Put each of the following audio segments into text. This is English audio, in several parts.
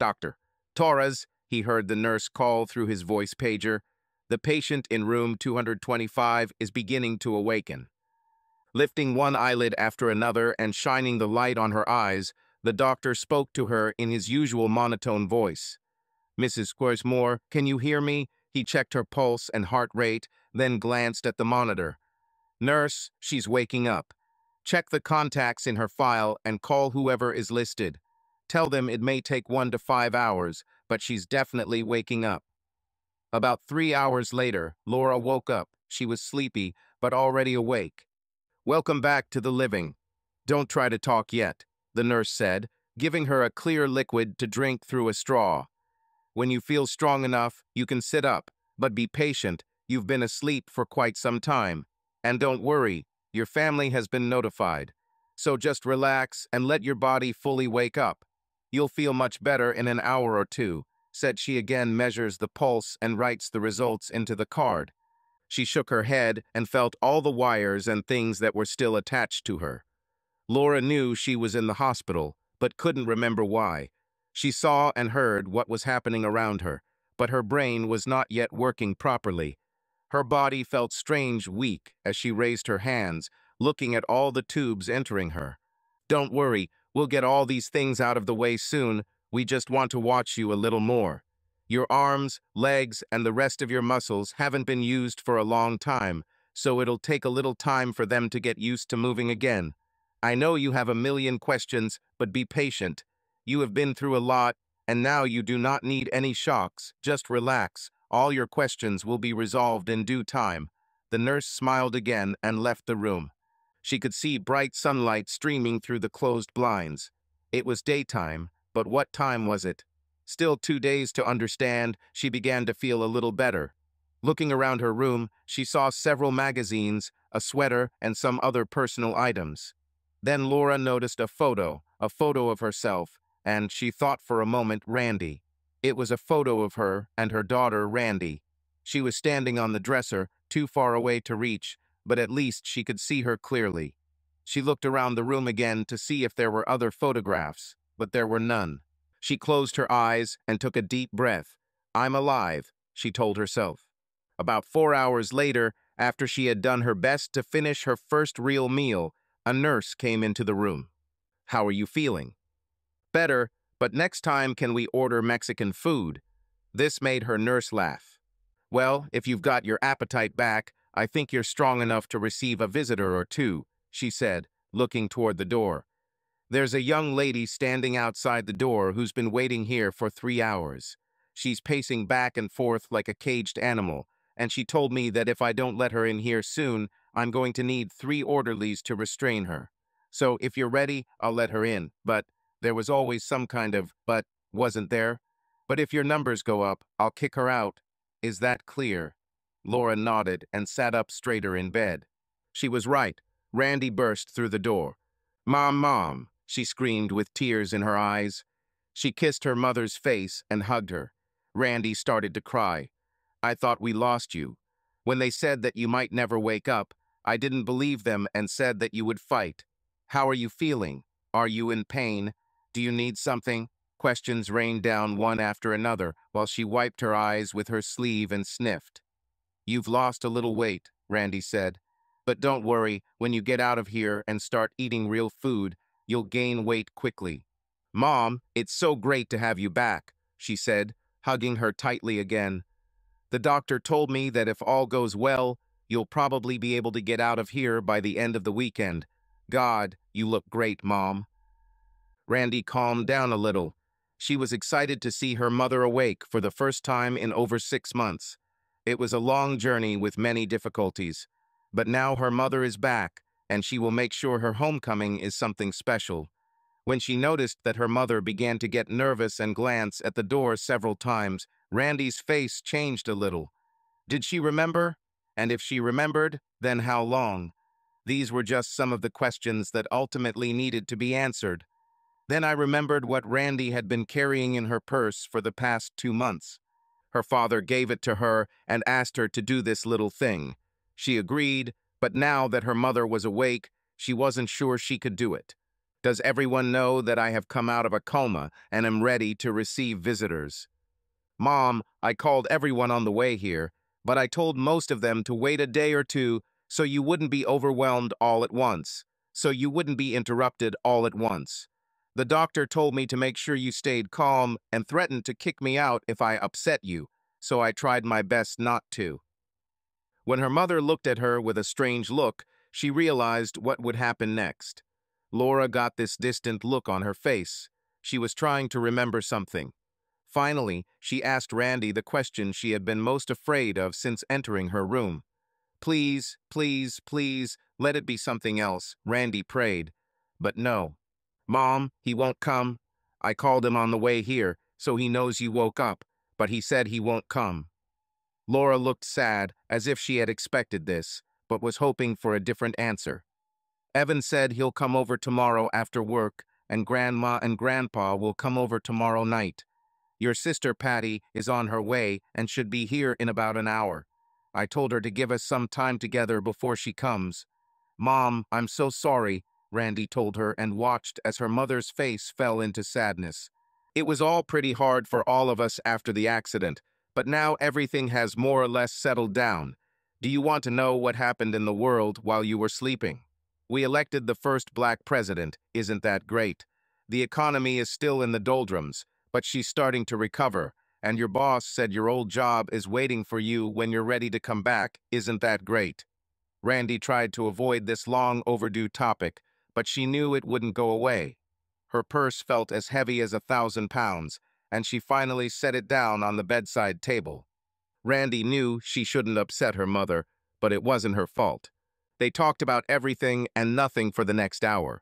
Dr. Torres, he heard the nurse call through his voice pager. The patient in room 225 is beginning to awaken. Lifting one eyelid after another and shining the light on her eyes, the doctor spoke to her in his usual monotone voice. Mrs. Squaresmore, can you hear me? He checked her pulse and heart rate, then glanced at the monitor. Nurse, she's waking up. Check the contacts in her file and call whoever is listed. Tell them it may take 1 to 5 hours, but she's definitely waking up. About 3 hours later, Laura woke up. She was sleepy, but already awake. Welcome back to the living. Don't try to talk yet, the nurse said, giving her a clear liquid to drink through a straw. When you feel strong enough, you can sit up, but be patient. You've been asleep for quite some time. And don't worry, your family has been notified. So just relax and let your body fully wake up. You'll feel much better in an hour or two, said she again measures the pulse and writes the results into the card. She shook her head and felt all the wires and things that were still attached to her. Laura knew she was in the hospital, but couldn't remember why. She saw and heard what was happening around her, but her brain was not yet working properly. Her body felt strange weak as she raised her hands, looking at all the tubes entering her. Don't worry, we'll get all these things out of the way soon. We just want to watch you a little more. Your arms, legs, and the rest of your muscles haven't been used for a long time, so it'll take a little time for them to get used to moving again. I know you have a million questions, but be patient. You have been through a lot, and now you do not need any shocks. Just relax. All your questions will be resolved in due time. The nurse smiled again and left the room. She could see bright sunlight streaming through the closed blinds. It was daytime, but what time was it? Still 2 days to understand, she began to feel a little better. Looking around her room, she saw several magazines, a sweater, and some other personal items. Then Laura noticed a photo of herself, and she thought for a moment Randy. It was a photo of her and her daughter, Randy. She was standing on the dresser, too far away to reach, but at least she could see her clearly. She looked around the room again to see if there were other photographs, but there were none. She closed her eyes and took a deep breath. I'm alive, she told herself. About 4 hours later, after she had done her best to finish her first real meal, a nurse came into the room. How are you feeling? Better, but next time can we order Mexican food? This made her nurse laugh. Well, if you've got your appetite back, I think you're strong enough to receive a visitor or two, she said, looking toward the door. There's a young lady standing outside the door who's been waiting here for 3 hours. She's pacing back and forth like a caged animal, and she told me that if I don't let her in here soon, I'm going to need 3 orderlies to restrain her. So if you're ready, I'll let her in, but there was always some kind of but, wasn't there? But if your numbers go up, I'll kick her out. Is that clear? Laura nodded and sat up straighter in bed. She was right. Randy burst through the door. Mom, Mom, she screamed with tears in her eyes. She kissed her mother's face and hugged her. Randy started to cry. I thought we lost you. When they said that you might never wake up, I didn't believe them and said that you would fight. How are you feeling? Are you in pain? Do you need something? Questions rained down one after another while she wiped her eyes with her sleeve and sniffed. You've lost a little weight, Randy said. But don't worry, when you get out of here and start eating real food, you'll gain weight quickly. Mom, it's so great to have you back, she said, hugging her tightly again. The doctor told me that if all goes well, you'll probably be able to get out of here by the end of the weekend. God, you look great, Mom. Randy calmed down a little. She was excited to see her mother awake for the first time in over 6 months. It was a long journey with many difficulties. But now her mother is back, and she will make sure her homecoming is something special. When she noticed that her mother began to get nervous and glance at the door several times, Randy's face changed a little. Did she remember? And if she remembered, then how long? These were just some of the questions that ultimately needed to be answered. Then I remembered what Randy had been carrying in her purse for the past 2 months. Her father gave it to her and asked her to do this little thing. She agreed, but now that her mother was awake, she wasn't sure she could do it. Does everyone know that I have come out of a coma and am ready to receive visitors? Mom, I called everyone on the way here, but I told most of them to wait a day or two so you wouldn't be overwhelmed all at once, so you wouldn't be interrupted all at once. The doctor told me to make sure you stayed calm and threatened to kick me out if I upset you, so I tried my best not to. When her mother looked at her with a strange look, she realized what would happen next. Laura got this distant look on her face. She was trying to remember something. Finally, she asked Randy the question she had been most afraid of since entering her room. Please, please, please, let it be something else, Randy prayed. But no. Mom, he won't come. I called him on the way here, so he knows you woke up, but he said he won't come. Laura looked sad, as if she had expected this, but was hoping for a different answer. Evan said he'll come over tomorrow after work, and Grandma and Grandpa will come over tomorrow night. Your sister Patty is on her way and should be here in about an hour. I told her to give us some time together before she comes. Mom, I'm so sorry, Randy told her and watched as her mother's face fell into sadness. It was all pretty hard for all of us after the accident, but now everything has more or less settled down. Do you want to know what happened in the world while you were sleeping? We elected the first black president. Isn't that great? The economy is still in the doldrums, but she's starting to recover, and your boss said your old job is waiting for you when you're ready to come back. Isn't that great? Randy tried to avoid this long overdue topic, but she knew it wouldn't go away. Her purse felt as heavy as 1,000 pounds, and she finally set it down on the bedside table. Randy knew she shouldn't upset her mother, but it wasn't her fault. They talked about everything and nothing for the next hour.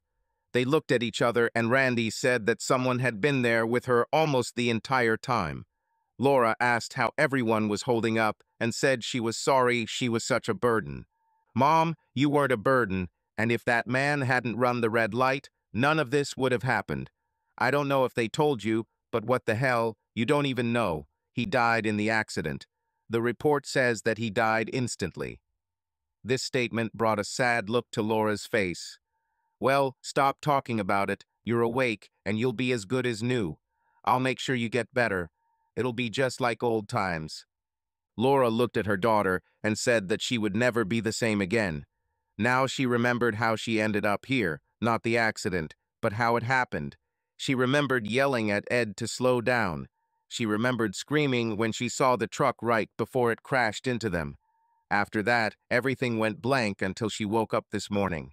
They looked at each other, and Randy said that someone had been there with her almost the entire time. Laura asked how everyone was holding up and said she was sorry she was such a burden. Mom, you weren't a burden, and if that man hadn't run the red light, none of this would have happened. I don't know if they told you, but what the hell, you don't even know. He died in the accident. The report says that he died instantly. This statement brought a sad look to Laura's face. Well, stop talking about it. You're awake, and you'll be as good as new. I'll make sure you get better. It'll be just like old times. Laura looked at her daughter and said that she would never be the same again. Now she remembered how she ended up here, not the accident, but how it happened. She remembered yelling at Ed to slow down. She remembered screaming when she saw the truck right before it crashed into them. After that, everything went blank until she woke up this morning.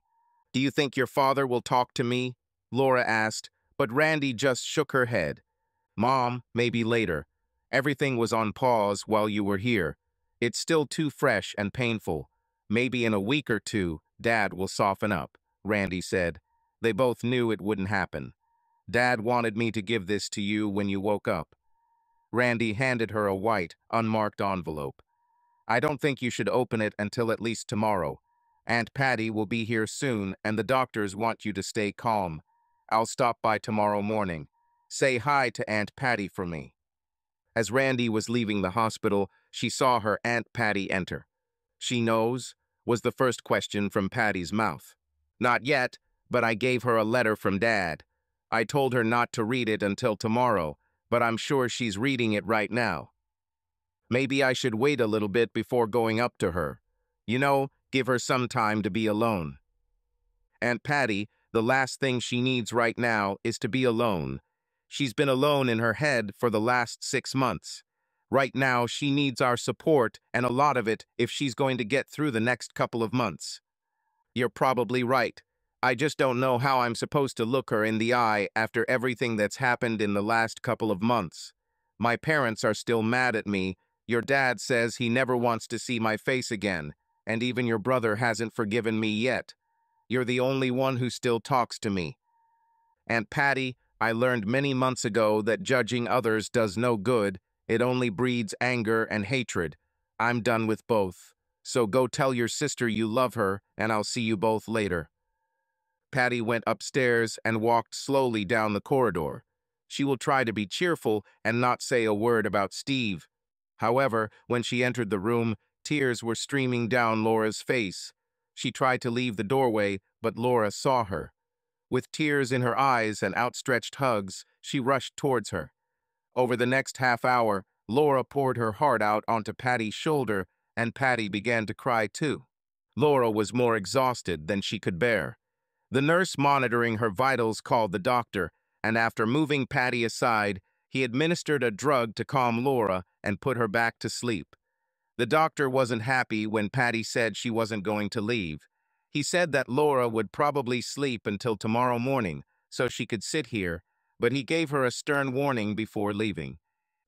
Do you think your father will talk to me? Laura asked, but Randy just shook her head. Mom, maybe later. Everything was on pause while you were here. It's still too fresh and painful. Maybe in a week or two, Dad will soften up, Randy said. They both knew it wouldn't happen. Dad wanted me to give this to you when you woke up. Randy handed her a white, unmarked envelope. I don't think you should open it until at least tomorrow. Aunt Patty will be here soon, and the doctors want you to stay calm. I'll stop by tomorrow morning. Say hi to Aunt Patty for me. As Randy was leaving the hospital, she saw her Aunt Patty enter. She knows, was the first question from Patty's mouth. Not yet, but I gave her a letter from Dad. I told her not to read it until tomorrow, but I'm sure she's reading it right now. Maybe I should wait a little bit before going up to her. You know, give her some time to be alone. Aunt Patty, the last thing she needs right now is to be alone. She's been alone in her head for the last 6 months. Right now, she needs our support, and a lot of it, if she's going to get through the next couple of months. You're probably right. I just don't know how I'm supposed to look her in the eye after everything that's happened in the last couple of months. My parents are still mad at me. Your dad says he never wants to see my face again, and even your brother hasn't forgiven me yet. You're the only one who still talks to me. Aunt Patty, I learned many months ago that judging others does no good. It only breeds anger and hatred. I'm done with both. So go tell your sister you love her, and I'll see you both later. Patty went upstairs and walked slowly down the corridor. She will try to be cheerful and not say a word about Steve. However, when she entered the room, tears were streaming down Laura's face. She tried to leave the doorway, but Laura saw her. With tears in her eyes and outstretched hugs, she rushed towards her. Over the next half hour, Laura poured her heart out onto Patty's shoulder, and Patty began to cry too. Laura was more exhausted than she could bear. The nurse monitoring her vitals called the doctor, and after moving Patty aside, he administered a drug to calm Laura and put her back to sleep. The doctor wasn't happy when Patty said she wasn't going to leave. He said that Laura would probably sleep until tomorrow morning, so she could sit here, but he gave her a stern warning before leaving.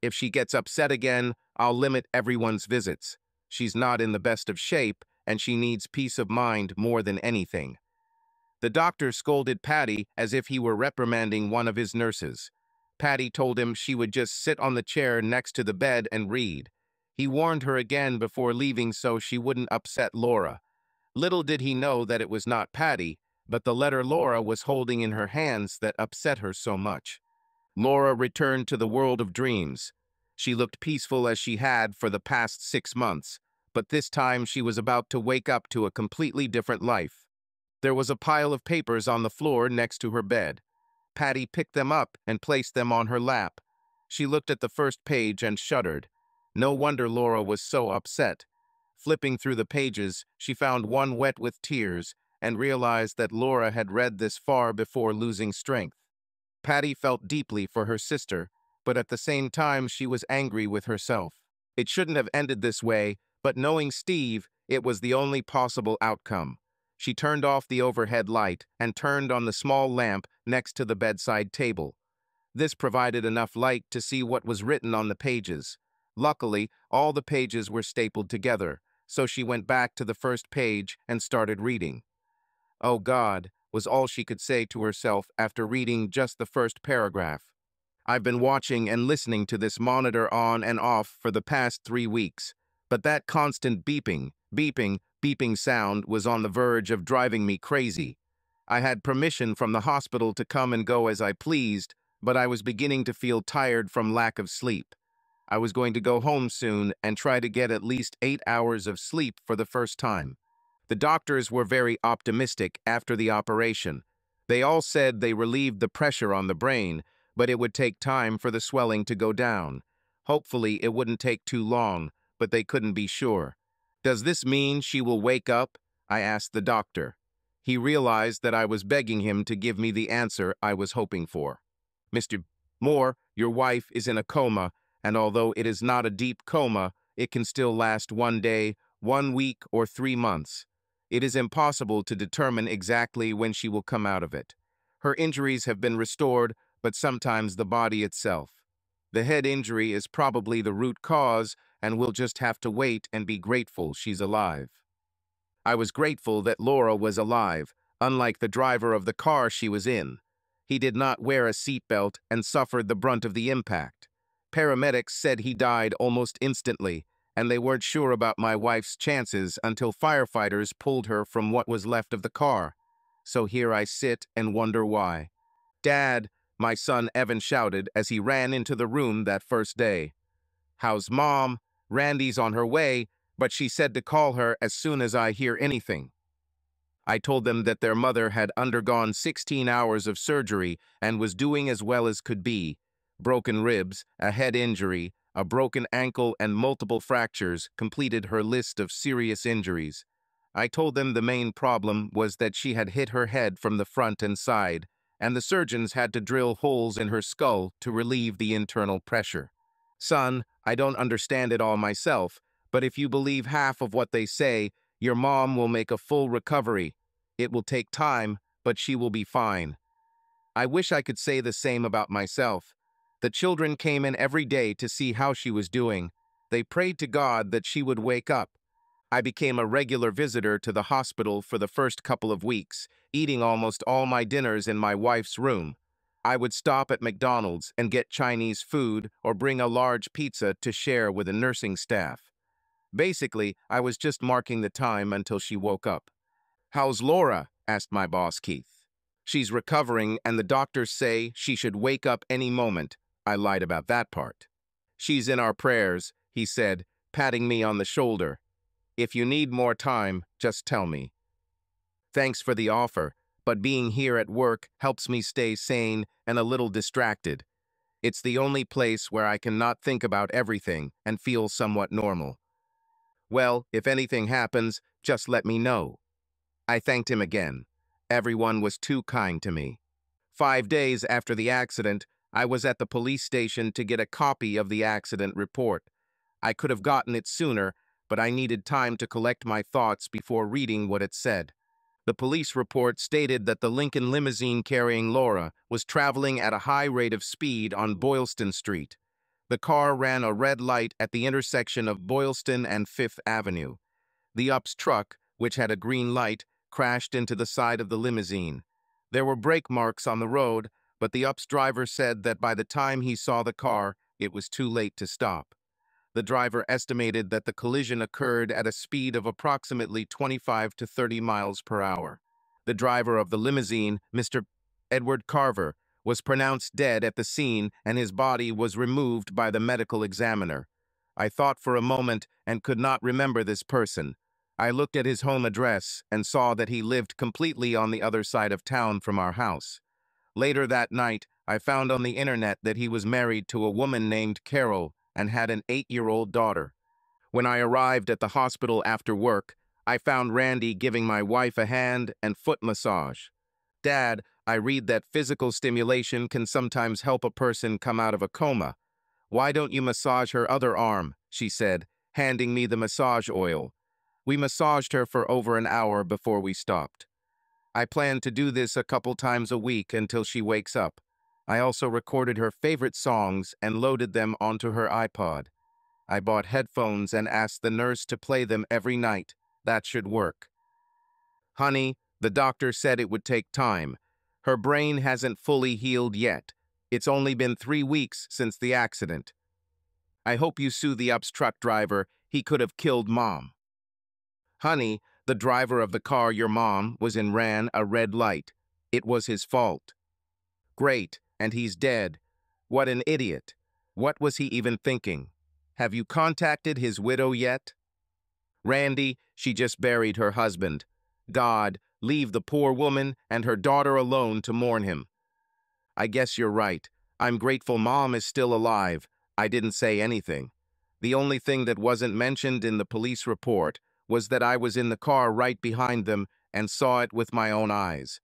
If she gets upset again, I'll limit everyone's visits. She's not in the best of shape, and she needs peace of mind more than anything. The doctor scolded Patty as if he were reprimanding one of his nurses. Patty told him she would just sit on the chair next to the bed and read. He warned her again before leaving so she wouldn't upset Laura. Little did he know that it was not Patty, but the letter Laura was holding in her hands that upset her so much. Laura returned to the world of dreams. She looked peaceful as she had for the past 6 months, but this time she was about to wake up to a completely different life. There was a pile of papers on the floor next to her bed. Patty picked them up and placed them on her lap. She looked at the first page and shuddered. No wonder Laura was so upset. Flipping through the pages, she found one wet with tears and realized that Laura had read this far before losing strength. Patty felt deeply for her sister, but at the same time she was angry with herself. It shouldn't have ended this way, but knowing Steve, it was the only possible outcome. She turned off the overhead light and turned on the small lamp next to the bedside table. This provided enough light to see what was written on the pages. Luckily, all the pages were stapled together, so she went back to the first page and started reading. "Oh God," was all she could say to herself after reading just the first paragraph. "I've been watching and listening to this monitor on and off for the past 3 weeks, but that constant beeping, beeping, beeping sound was on the verge of driving me crazy. I had permission from the hospital to come and go as I pleased, but I was beginning to feel tired from lack of sleep. I was going to go home soon and try to get at least 8 hours of sleep for the first time." The doctors were very optimistic after the operation. They all said they relieved the pressure on the brain, but it would take time for the swelling to go down. Hopefully, it wouldn't take too long, but they couldn't be sure. "Does this mean she will wake up?" I asked the doctor. He realized that I was begging him to give me the answer I was hoping for. "Mr. Moore, your wife is in a coma, and although it is not a deep coma, it can still last 1 day, 1 week, or 3 months. It is impossible to determine exactly when she will come out of it. Her injuries have been restored, but sometimes the body itself. The head injury is probably the root cause, and we'll just have to wait and be grateful she's alive." I was grateful that Laura was alive, unlike the driver of the car she was in. He did not wear a seatbelt and suffered the brunt of the impact. Paramedics said he died almost instantly, and they weren't sure about my wife's chances until firefighters pulled her from what was left of the car. So here I sit and wonder why. "Dad," my son Evan shouted as he ran into the room that first day. "How's Mom? Randy's on her way, but she said to call her as soon as I hear anything." I told them that their mother had undergone 16 hours of surgery and was doing as well as could be. Broken ribs, a head injury, a broken ankle, and multiple fractures completed her list of serious injuries. I told them the main problem was that she had hit her head from the front and side, and the surgeons had to drill holes in her skull to relieve the internal pressure. "Son, I don't understand it all myself, but if you believe half of what they say, your mom will make a full recovery. It will take time, but she will be fine." I wish I could say the same about myself. The children came in every day to see how she was doing. They prayed to God that she would wake up. I became a regular visitor to the hospital for the first couple of weeks, eating almost all my dinners in my wife's room. I would stop at McDonald's and get Chinese food or bring a large pizza to share with the nursing staff. Basically, I was just marking the time until she woke up. "How's Laura?" asked my boss, Keith. "She's recovering, and the doctors say she should wake up any moment." I lied about that part. "She's in our prayers," he said, patting me on the shoulder. "If you need more time, just tell me." "Thanks for the offer, but being here at work helps me stay sane and a little distracted. It's the only place where I can not think about everything and feel somewhat normal. Well, if anything happens, just let me know. I thanked him again. Everyone was too kind to me. 5 days after the accident, I was at the police station to get a copy of the accident report. I could have gotten it sooner, but I needed time to collect my thoughts before reading what it said. The police report stated that the Lincoln limousine carrying Laura was traveling at a high rate of speed on Boylston Street. The car ran a red light at the intersection of Boylston and Fifth Avenue. The UPS truck, which had a green light, crashed into the side of the limousine. There were brake marks on the road, but the UPS driver said that by the time he saw the car, it was too late to stop. The driver estimated that the collision occurred at a speed of approximately 25 to 30 miles per hour. The driver of the limousine, Mr. Edward Carver, was pronounced dead at the scene and his body was removed by the medical examiner. I thought for a moment and could not remember this person. I looked at his home address and saw that he lived completely on the other side of town from our house. Later that night, I found on the internet that he was married to a woman named Carol and had an 8-year-old daughter. When I arrived at the hospital after work, I found Randy giving my wife a hand and foot massage. "Dad, I read that physical stimulation can sometimes help a person come out of a coma. Why don't you massage her other arm?" she said, handing me the massage oil. We massaged her for over an hour before we stopped. I plan to do this a couple times a week until she wakes up. I also recorded her favorite songs and loaded them onto her iPod. I bought headphones and asked the nurse to play them every night. That should work. "Honey, the doctor said it would take time. Her brain hasn't fully healed yet. It's only been 3 weeks since the accident. I hope you sue the UPS truck driver. He could have killed Mom." "Honey, the driver of the car your mom was in ran a red light. It was his fault." "Great, and he's dead. What an idiot. What was he even thinking? Have you contacted his widow yet?" "Randy, she just buried her husband. God, leave the poor woman and her daughter alone to mourn him." "I guess you're right. I'm grateful Mom is still alive. I didn't say anything. The only thing that wasn't mentioned in the police report was that I was in the car right behind them and saw it with my own eyes.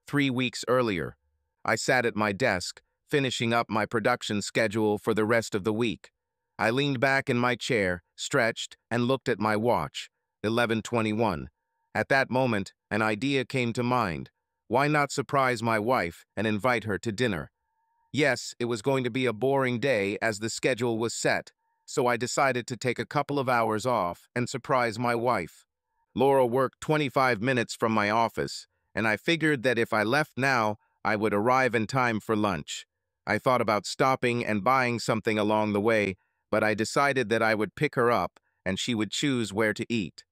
3 weeks earlier, I sat at my desk, finishing up my production schedule for the rest of the week. I leaned back in my chair, stretched, and looked at my watch, 11:21. At that moment, an idea came to mind. Why not surprise my wife and invite her to dinner? Yes, it was going to be a boring day as the schedule was set, so I decided to take a couple of hours off and surprise my wife. Laura worked 25 minutes from my office, and I figured that if I left now, I would arrive in time for lunch. I thought about stopping and buying something along the way, but I decided that I would pick her up and she would choose where to eat.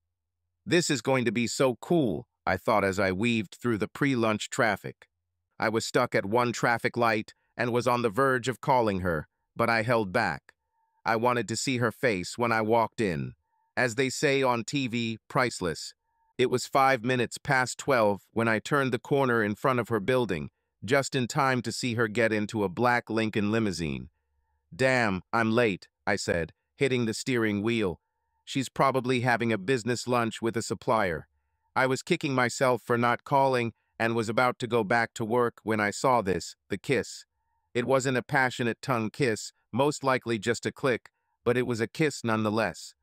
"This is going to be so cool," I thought as I weaved through the pre-lunch traffic. I was stuck at one traffic light and was on the verge of calling her, but I held back. I wanted to see her face when I walked in. As they say on TV, priceless. It was 5 minutes past 12 when I turned the corner in front of her building, just in time to see her get into a black Lincoln limousine. "Damn, I'm late," I said, hitting the steering wheel. "She's probably having a business lunch with a supplier." I was kicking myself for not calling and was about to go back to work when I saw this, the kiss. It wasn't a passionate tongue kiss, most likely just a click, but it was a kiss nonetheless.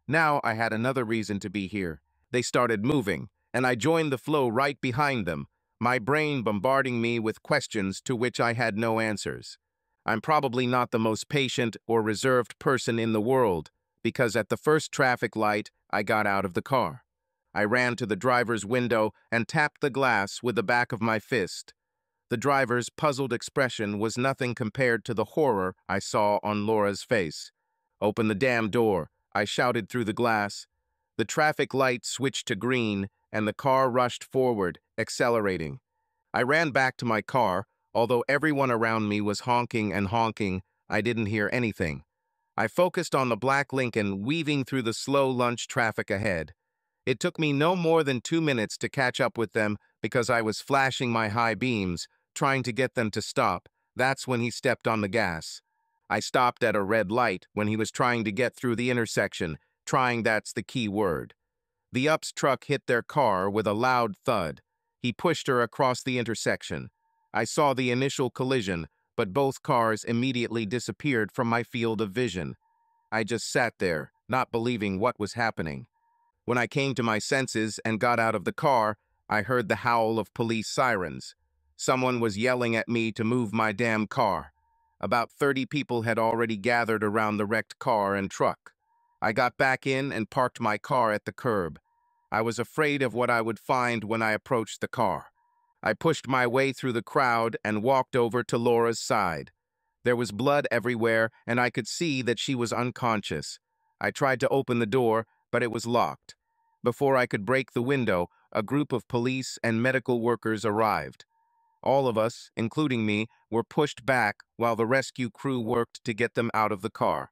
Now I had another reason to be here. They started moving, and I joined the flow right behind them, my brain bombarding me with questions to which I had no answers. I'm probably not the most patient or reserved person in the world, because at the first traffic light, I got out of the car. I ran to the driver's window and tapped the glass with the back of my fist. The driver's puzzled expression was nothing compared to the horror I saw on Laura's face. "Open the damn door," I shouted through the glass. The traffic light switched to green, and the car rushed forward, accelerating. I ran back to my car. Although everyone around me was honking and honking, I didn't hear anything. I focused on the black Lincoln weaving through the slow lunch traffic ahead. It took me no more than 2 minutes to catch up with them because I was flashing my high beams, trying to get them to stop. That's when he stepped on the gas. I stopped at a red light when he was trying to get through the intersection. Trying, that's the key word. The UPS truck hit their car with a loud thud. He pushed her across the intersection. I saw the initial collision, but both cars immediately disappeared from my field of vision. I just sat there, not believing what was happening. When I came to my senses and got out of the car, I heard the howl of police sirens. Someone was yelling at me to move my damn car. About 30 people had already gathered around the wrecked car and truck. I got back in and parked my car at the curb. I was afraid of what I would find when I approached the car. I pushed my way through the crowd and walked over to Laura's side. There was blood everywhere, and I could see that she was unconscious. I tried to open the door, but it was locked. Before I could break the window, a group of police and medical workers arrived. All of us, including me, were pushed back while the rescue crew worked to get them out of the car.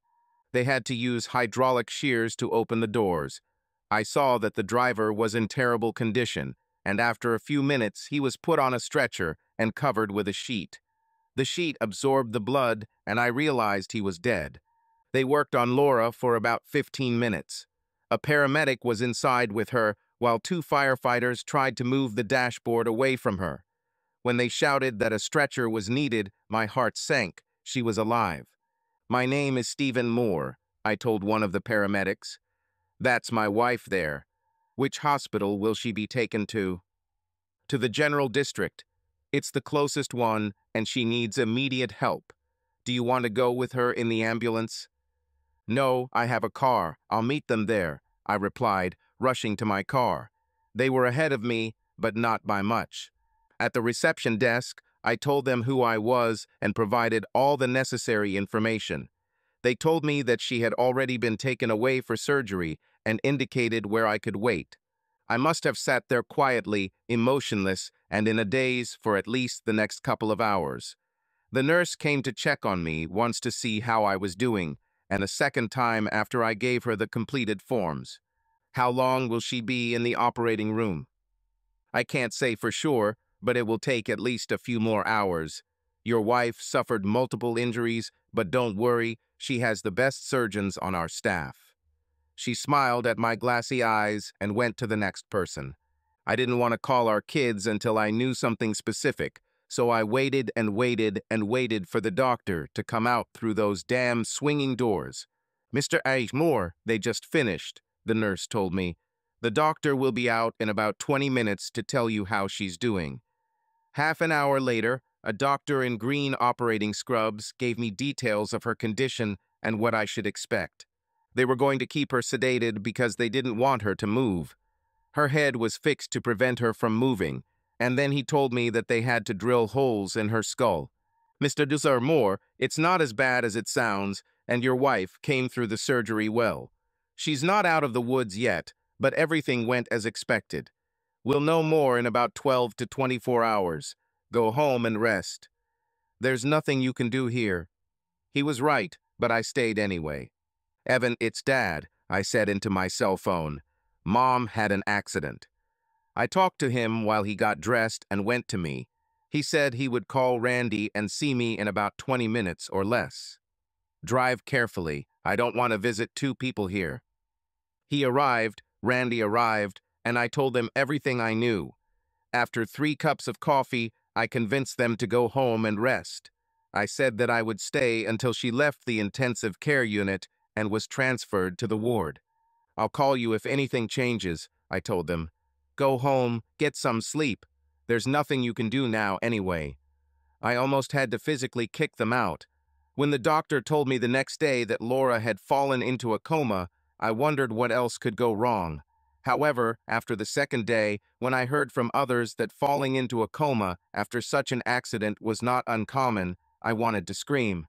They had to use hydraulic shears to open the doors. I saw that the driver was in terrible condition, and after a few minutes he was put on a stretcher and covered with a sheet. The sheet absorbed the blood, and I realized he was dead. They worked on Laura for about 15 minutes. A paramedic was inside with her, while 2 firefighters tried to move the dashboard away from her. When they shouted that a stretcher was needed, my heart sank. She was alive. "My name is Stephen Moore," I told one of the paramedics. "That's my wife there. Which hospital will she be taken to?" "To the general district. It's the closest one, and she needs immediate help. Do you want to go with her in the ambulance?" "No, I have a car. I'll meet them there," I replied, rushing to my car. They were ahead of me, but not by much. At the reception desk, I told them who I was and provided all the necessary information. They told me that she had already been taken away for surgery and indicated where I could wait. I must have sat there quietly, emotionless, and in a daze for at least the next couple of hours. The nurse came to check on me once to see how I was doing, and a second time after I gave her the completed forms. "How long will she be in the operating room?" "I can't say for sure, but it will take at least a few more hours. Your wife suffered multiple injuries, but don't worry, she has the best surgeons on our staff." She smiled at my glassy eyes and went to the next person. I didn't want to call our kids until I knew something specific, so I waited and waited and waited for the doctor to come out through those damn swinging doors. "Mr. Moore, they just finished," the nurse told me. "The doctor will be out in about 20 minutes to tell you how she's doing." Half an hour later, a doctor in green operating scrubs gave me details of her condition and what I should expect. They were going to keep her sedated because they didn't want her to move. Her head was fixed to prevent her from moving, and then he told me that they had to drill holes in her skull. "Mr. Moore, it's not as bad as it sounds, and your wife came through the surgery well. She's not out of the woods yet, but everything went as expected. We'll know more in about 12 to 24 hours. Go home and rest. There's nothing you can do here." He was right, but I stayed anyway. "Evan, it's Dad," I said into my cell phone. "Mom had an accident." I talked to him while he got dressed and went to me. He said he would call Randy and see me in about 20 minutes or less. "Drive carefully. I don't want to visit 2 people here." He arrived, Randy arrived, and I told them everything I knew. After 3 cups of coffee, I convinced them to go home and rest. I said that I would stay until she left the intensive care unit and was transferred to the ward. "I'll call you if anything changes," I told them. "Go home, get some sleep. There's nothing you can do now anyway." I almost had to physically kick them out. When the doctor told me the next day that Laura had fallen into a coma, I wondered what else could go wrong. However, after the second day, when I heard from others that falling into a coma after such an accident was not uncommon, I wanted to scream.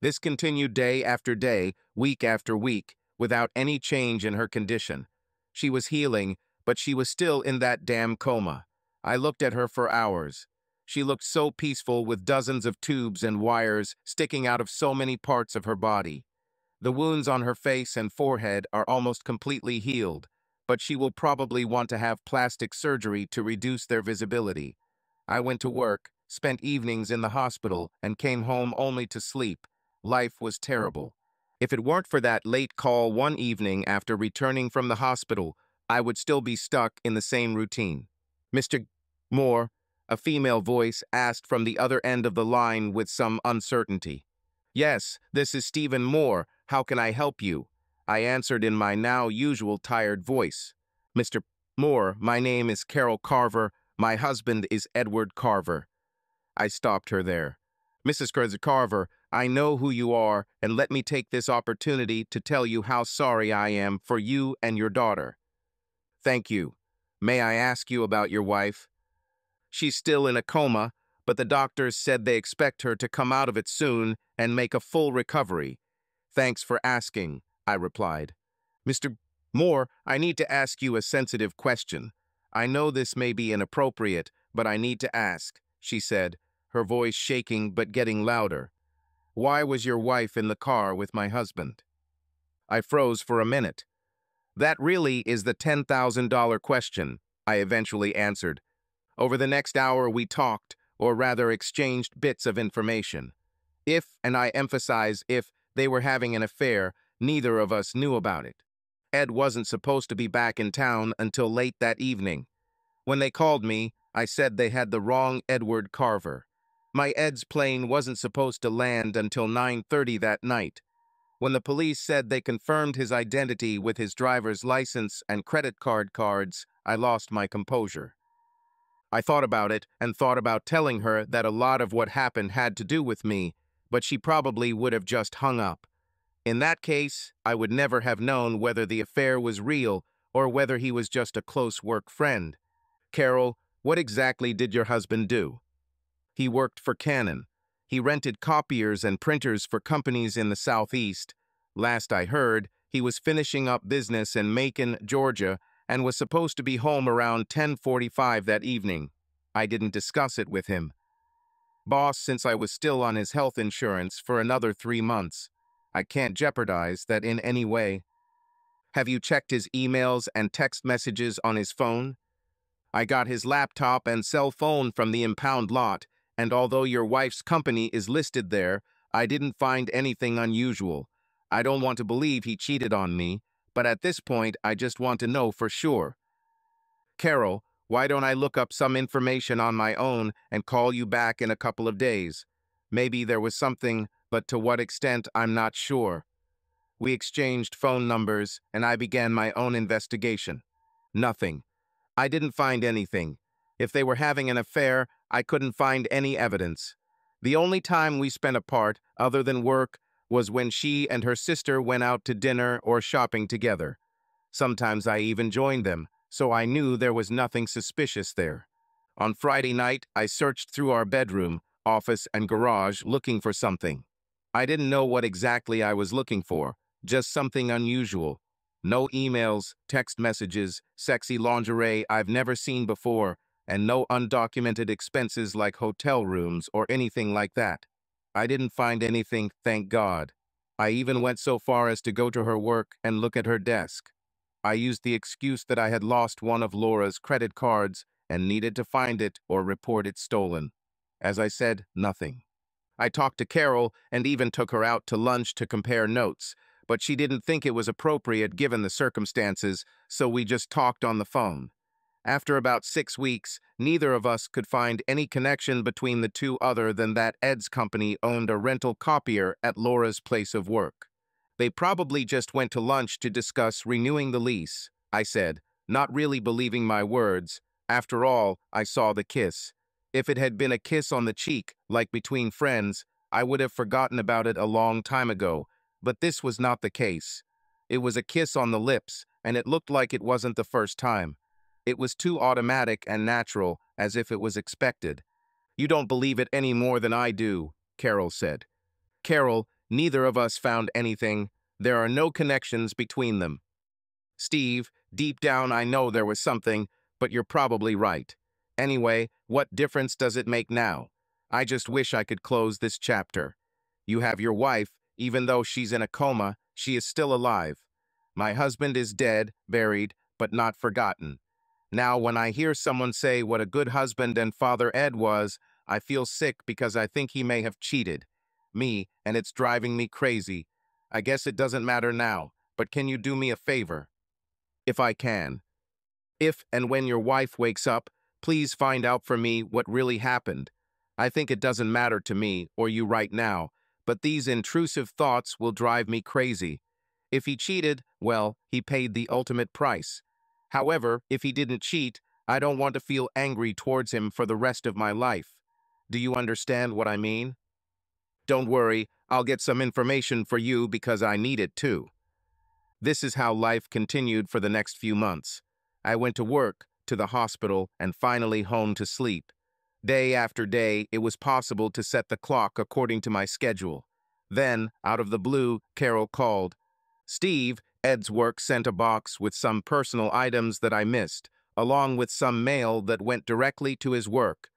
This continued day after day, week after week, without any change in her condition. She was healing, but she was still in that damn coma. I looked at her for hours. She looked so peaceful with dozens of tubes and wires sticking out of so many parts of her body. The wounds on her face and forehead are almost completely healed, but she will probably want to have plastic surgery to reduce their visibility. I went to work, spent evenings in the hospital, and came home only to sleep. Life was terrible. If it weren't for that late call one evening after returning from the hospital, I would still be stuck in the same routine. Mr. Moore, a female voice asked from the other end of the line with some uncertainty. Yes, this is Stephen Moore. How can I help you? I answered in my now usual tired voice. Mr. Moore, my name is Carol Carver. My husband is Edward Carver. I stopped her there. Mrs. Carver, I know who you are, and let me take this opportunity to tell you how sorry I am for you and your daughter. Thank you. May I ask you about your wife? She's still in a coma, but the doctors said they expect her to come out of it soon and make a full recovery. Thanks for asking, I replied. Mr. Moore, I need to ask you a sensitive question. I know this may be inappropriate, but I need to ask, she said, her voice shaking but getting louder. Why was your wife in the car with my husband? I froze for a minute. That really is the $10,000 question, I eventually answered. Over the next hour we talked, or rather exchanged bits of information. If, and I emphasize if, they were having an affair, neither of us knew about it. Ed wasn't supposed to be back in town until late that evening. When they called me, I said they had the wrong Edward Carver. My Ed's plane wasn't supposed to land until 9:30 that night. When the police said they confirmed his identity with his driver's license and credit card cards, I lost my composure. I thought about it and thought about telling her that a lot of what happened had to do with me, but she probably would have just hung up. In that case, I would never have known whether the affair was real or whether he was just a close work friend. Carol, what exactly did your husband do? He worked for Canon. He rented copiers and printers for companies in the Southeast. Last I heard, he was finishing up business in Macon, Georgia, and was supposed to be home around 10:45 that evening. I didn't discuss it with him. Boss, since I was still on his health insurance for another 3 months. I can't jeopardize that in any way. Have you checked his emails and text messages on his phone? I got his laptop and cell phone from the impound lot, and although your wife's company is listed there, I didn't find anything unusual. I don't want to believe he cheated on me, but at this point I just want to know for sure. Carol, why don't I look up some information on my own and call you back in a couple of days? Maybe there was something, but to what extent I'm not sure. We exchanged phone numbers, and I began my own investigation. Nothing. I didn't find anything. If they were having an affair, I couldn't find any evidence. The only time we spent apart, other than work, was when she and her sister went out to dinner or shopping together. Sometimes I even joined them, so I knew there was nothing suspicious there. On Friday night, I searched through our bedroom, office, and garage looking for something. I didn't know what exactly I was looking for, just something unusual. No emails, text messages, sexy lingerie I've never seen before, and no undocumented expenses like hotel rooms or anything like that. I didn't find anything, thank God. I even went so far as to go to her work and look at her desk. I used the excuse that I had lost one of Laura's credit cards and needed to find it or report it stolen. As I said, nothing. I talked to Carol and even took her out to lunch to compare notes, but she didn't think it was appropriate given the circumstances, so we just talked on the phone. After about 6 weeks, neither of us could find any connection between the two other than that Ed's company owned a rental copier at Laura's place of work. They probably just went to lunch to discuss renewing the lease, I said, not really believing my words. After all, I saw the kiss. If it had been a kiss on the cheek, like between friends, I would have forgotten about it a long time ago, but this was not the case. It was a kiss on the lips, and it looked like it wasn't the first time. It was too automatic and natural, as if it was expected. You don't believe it any more than I do, Carol said. Carol, neither of us found anything. There are no connections between them. Steve, deep down I know there was something, but you're probably right. Anyway, what difference does it make now? I just wish I could close this chapter. You have your wife, even though she's in a coma, she is still alive. My husband is dead, buried, but not forgotten. Now, when I hear someone say what a good husband and father Ed was, I feel sick because I think he may have cheated me, and it's driving me crazy. I guess it doesn't matter now, but can you do me a favor? If I can. If and when your wife wakes up, please find out for me what really happened. I think it doesn't matter to me or you right now, but these intrusive thoughts will drive me crazy. If he cheated, well, he paid the ultimate price. However, if he didn't cheat, I don't want to feel angry towards him for the rest of my life. Do you understand what I mean? Don't worry, I'll get some information for you because I need it too. This is how life continued for the next few months. I went to work, to the hospital, and finally home to sleep. Day after day, it was possible to set the clock according to my schedule. Then, out of the blue, Carol called. Steve, Ed's work, sent a box with some personal items that I missed, along with some mail that went directly to his work.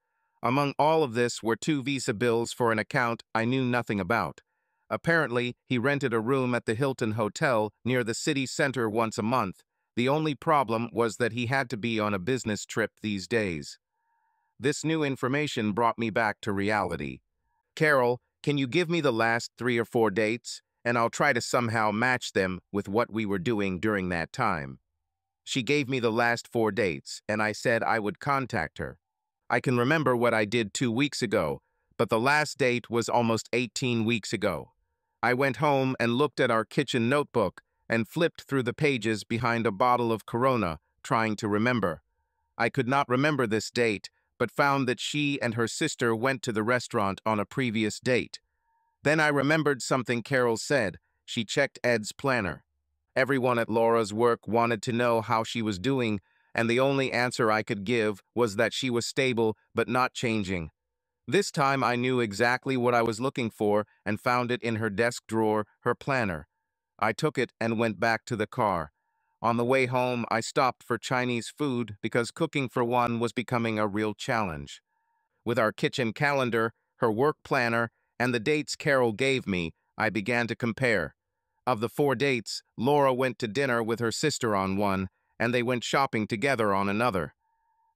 Among all of this were 2 Visa bills for an account I knew nothing about. Apparently, he rented a room at the Hilton Hotel near the city center once a month. The only problem was that he had to be on a business trip these days. This new information brought me back to reality. Carol, can you give me the last 3 or 4 dates, and I'll try to somehow match them with what we were doing during that time. She gave me the last 4 dates, and I said I would contact her. I can remember what I did 2 weeks ago, but the last date was almost 18 weeks ago. I went home and looked at our kitchen notebook and flipped through the pages behind a bottle of Corona, trying to remember. I could not remember this date, but found that she and her sister went to the restaurant on a previous date. Then I remembered something Carol said. She checked Ed's planner. Everyone at Laura's work wanted to know how she was doing, and the only answer I could give was that she was stable but not changing. This time I knew exactly what I was looking for and found it in her desk drawer, her planner. I took it and went back to the car. On the way home, I stopped for Chinese food because cooking for one was becoming a real challenge. With our kitchen calendar, her work planner, and the dates Carol gave me, I began to compare. Of the 4 dates, Laura went to dinner with her sister on one, and they went shopping together on another.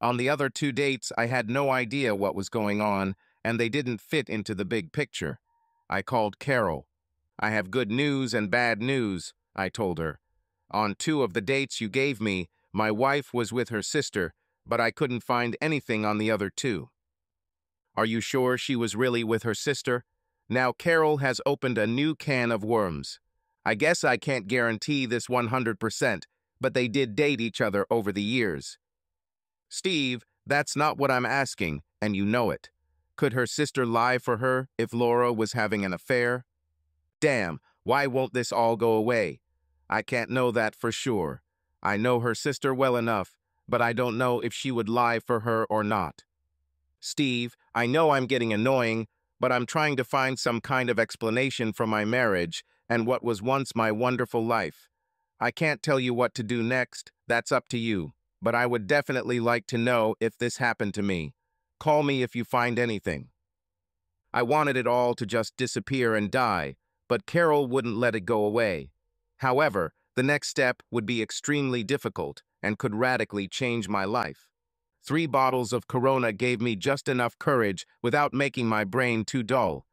On the other 2 dates, I had no idea what was going on, and they didn't fit into the big picture. I called Carol. I have good news and bad news, I told her. On 2 of the dates you gave me, my wife was with her sister, but I couldn't find anything on the other 2. Are you sure she was really with her sister? Now Carol has opened a new can of worms. I guess I can't guarantee this 100%, but they did date each other over the years. Steve, that's not what I'm asking, and you know it. Could her sister lie for her if Laura was having an affair? Damn, why won't this all go away? I can't know that for sure. I know her sister well enough, but I don't know if she would lie for her or not. Steve, I know I'm getting annoying, but I'm trying to find some kind of explanation for my marriage and what was once my wonderful life. I can't tell you what to do next, that's up to you, but I would definitely like to know if this happened to me. Call me if you find anything. I wanted it all to just disappear and die, but Carol wouldn't let it go away. However, the next step would be extremely difficult and could radically change my life. 3 bottles of Corona gave me just enough courage without making my brain too dull.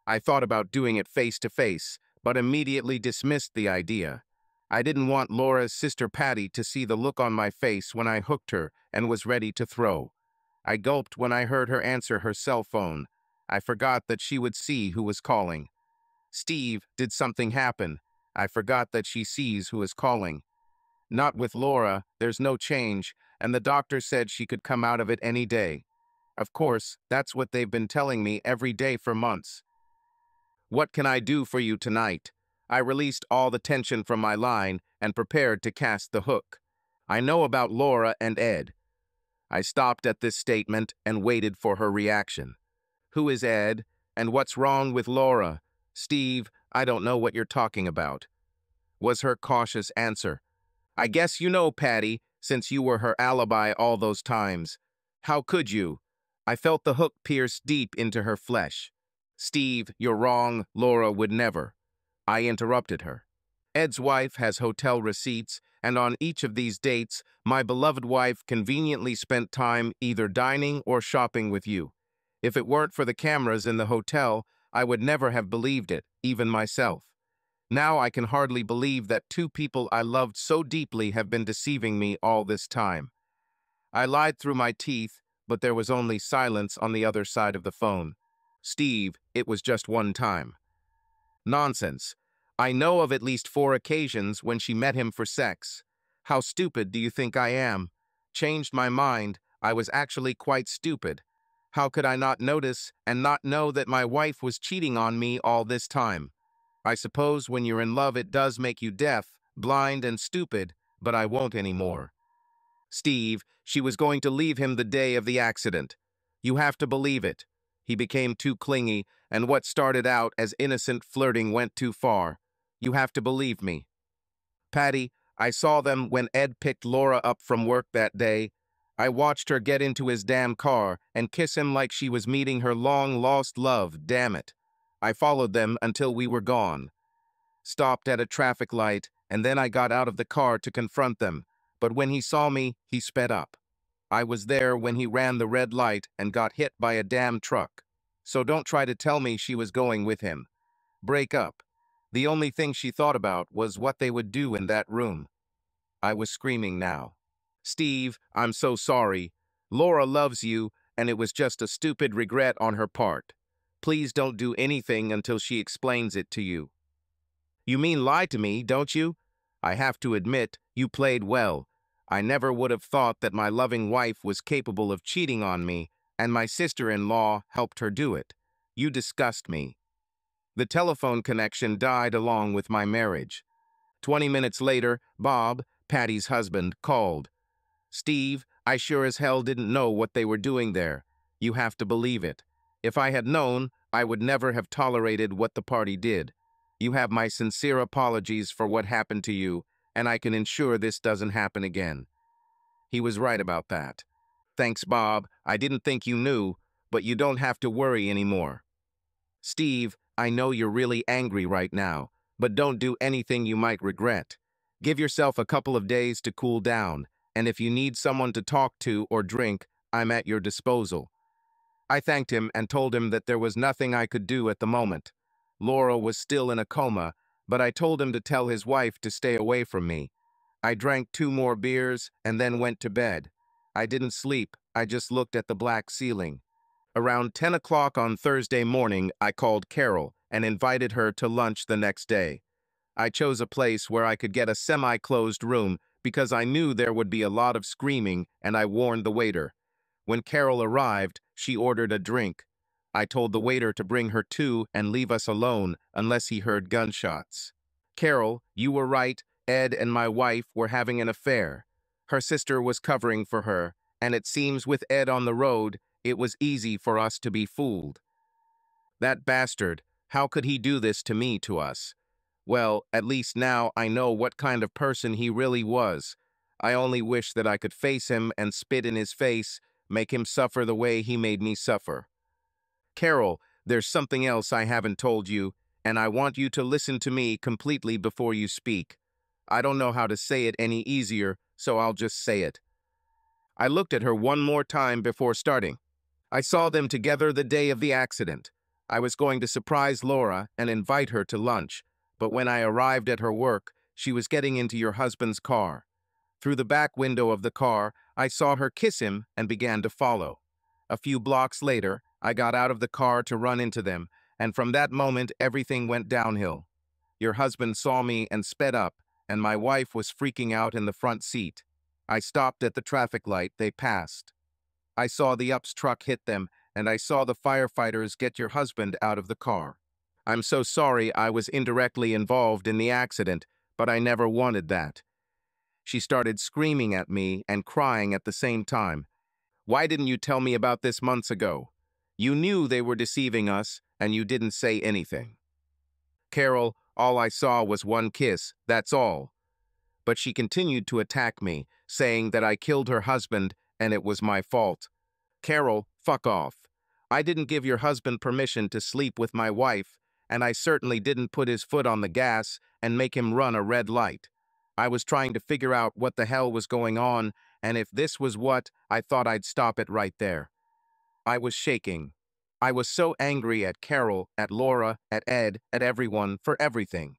I thought about doing it face to face, but immediately dismissed the idea. I didn't want Laura's sister Patty to see the look on my face when I hooked her and was ready to throw. I gulped when I heard her answer her cell phone. I forgot that she would see who was calling. Steve, did something happen? I forgot that she sees who is calling. Not with Laura, there's no change, and the doctor said she could come out of it any day. Of course, that's what they've been telling me every day for months. What can I do for you tonight? I released all the tension from my line and prepared to cast the hook. I know about Laura and Ed. I stopped at this statement and waited for her reaction. Who is Ed? And what's wrong with Laura? Steve, I don't know what you're talking about, was her cautious answer. I guess you know, Patty, since you were her alibi all those times. How could you? I felt the hook pierce deep into her flesh. Steve, you're wrong. Laura would never. I interrupted her. Ed's wife has hotel receipts, and on each of these dates, my beloved wife conveniently spent time either dining or shopping with you. If it weren't for the cameras in the hotel, I would never have believed it, even myself. Now I can hardly believe that two people I loved so deeply have been deceiving me all this time. I lied through my teeth, but there was only silence on the other side of the phone. Steve, it was just one time. Nonsense. I know of at least 4 occasions when she met him for sex. How stupid do you think I am? Changed my mind. I was actually quite stupid. How could I not notice and not know that my wife was cheating on me all this time? I suppose when you're in love it does make you deaf, blind, and stupid, but I won't anymore. Steve, she was going to leave him the day of the accident. You have to believe it. He became too clingy, and what started out as innocent flirting went too far. You have to believe me. Patty, I saw them when Ed picked Laura up from work that day. I watched her get into his damn car and kiss him like she was meeting her long-lost love, damn it. I followed them until we were gone. Stopped at a traffic light, and then I got out of the car to confront them. But when he saw me, he sped up. I was there when he ran the red light and got hit by a damn truck. So don't try to tell me she was going with him. Break up. The only thing she thought about was what they would do in that room. I was screaming now. Steve, I'm so sorry. Laura loves you, and it was just a stupid regret on her part. Please don't do anything until she explains it to you. You mean lie to me, don't you? I have to admit, you played well. I never would have thought that my loving wife was capable of cheating on me, and my sister-in-law helped her do it. You disgust me. The telephone connection died along with my marriage. 20 minutes later, Bob, Patty's husband, called. Steve, I sure as hell didn't know what they were doing there. You have to believe it. If I had known, I would never have tolerated what the party did. You have my sincere apologies for what happened to you, and I can ensure this doesn't happen again. He was right about that. Thanks, Bob. I didn't think you knew, but you don't have to worry anymore. Steve, I know you're really angry right now, but don't do anything you might regret. Give yourself a couple of days to cool down, and if you need someone to talk to or drink, I'm at your disposal. I thanked him and told him that there was nothing I could do at the moment. Laura was still in a coma, but I told him to tell his wife to stay away from me. I drank 2 more beers and then went to bed. I didn't sleep, I just looked at the black ceiling. Around 10 o'clock on Thursday morning, I called Carol and invited her to lunch the next day. I chose a place where I could get a semi-closed room because I knew there would be a lot of screaming, and I warned the waiter. When Carol arrived, she ordered a drink. I told the waiter to bring her 2 and leave us alone unless he heard gunshots. Carol, you were right. Ed and my wife were having an affair. Her sister was covering for her, and it seems with Ed on the road, it was easy for us to be fooled. That bastard, how could he do this to us? Well, at least now I know what kind of person he really was. I only wish that I could face him and spit in his face, make him suffer the way he made me suffer. Carol, there's something else I haven't told you, and I want you to listen to me completely before you speak. I don't know how to say it any easier, so I'll just say it. I looked at her one more time before starting. I saw them together the day of the accident. I was going to surprise Laura and invite her to lunch, but when I arrived at her work, she was getting into your husband's car. Through the back window of the car, I saw her kiss him and began to follow. A few blocks later, I got out of the car to run into them, and from that moment everything went downhill. Your husband saw me and sped up, and my wife was freaking out in the front seat. I stopped at the traffic light. They passed. I saw the UPS truck hit them, and I saw the firefighters get your husband out of the car. I'm so sorry I was indirectly involved in the accident, but I never wanted that. She started screaming at me and crying at the same time. Why didn't you tell me about this months ago? You knew they were deceiving us, and you didn't say anything. Carol, all I saw was one kiss, that's all. But she continued to attack me, saying that I killed her husband and it was my fault. Carol, fuck off. I didn't give your husband permission to sleep with my wife, and I certainly didn't put his foot on the gas and make him run a red light. I was trying to figure out what the hell was going on, and if this was what, I thought I'd stop it right there. I was shaking. I was so angry at Carol, at Laura, at Ed, at everyone, for everything.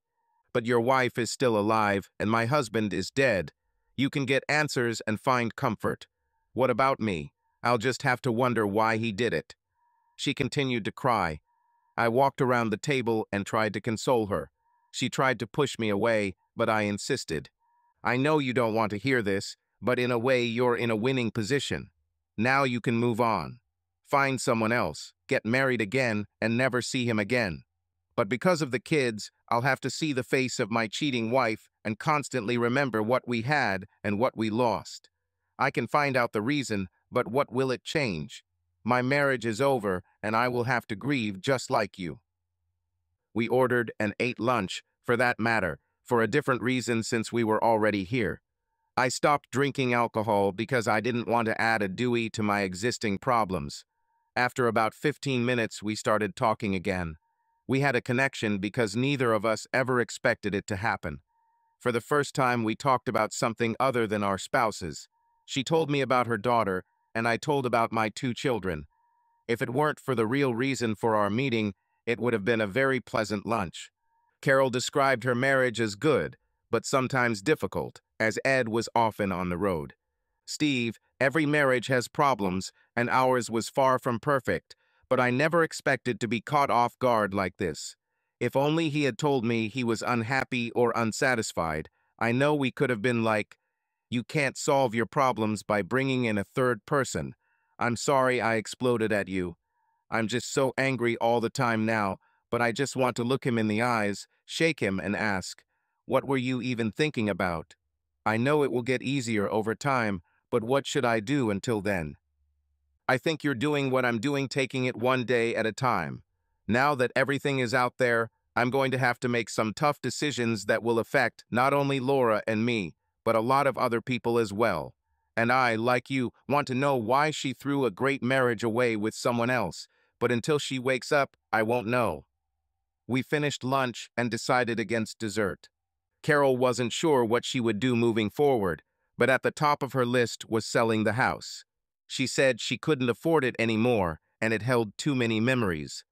But your wife is still alive, and my husband is dead. You can get answers and find comfort. What about me? I'll just have to wonder why he did it. She continued to cry. I walked around the table and tried to console her. She tried to push me away, but I insisted. I know you don't want to hear this, but in a way you're in a winning position. Now you can move on. Find someone else, get married again, and never see him again. But because of the kids, I'll have to see the face of my cheating wife and constantly remember what we had and what we lost. I can find out the reason, but what will it change? My marriage is over, and I will have to grieve just like you. We ordered and ate lunch, for that matter, for a different reason since we were already here. I stopped drinking alcohol because I didn't want to add a Dewey to my existing problems. After about 15 minutes, we started talking again. We had a connection because neither of us ever expected it to happen. For the first time, we talked about something other than our spouses. She told me about her daughter, and I told about my 2 children. If it weren't for the real reason for our meeting, it would have been a very pleasant lunch. Carol described her marriage as good, but sometimes difficult, as Ed was often on the road. Steve, every marriage has problems, and ours was far from perfect, but I never expected to be caught off guard like this. If only he had told me he was unhappy or unsatisfied, I know we could have been like, "You can't solve your problems by bringing in a third person. I'm sorry I exploded at you. I'm just so angry all the time now, but I just want to look him in the eyes, shake him, and ask, what were you even thinking about? I know it will get easier over time, but what should I do until then? I think you're doing what I'm doing, taking it one day at a time. Now that everything is out there, I'm going to have to make some tough decisions that will affect not only Laura and me, but a lot of other people as well. And I, like you, want to know why she threw a great marriage away with someone else, but until she wakes up, I won't know." We finished lunch and decided against dessert. Carol wasn't sure what she would do moving forward, but at the top of her list was selling the house. She said she couldn't afford it anymore, and it held too many memories.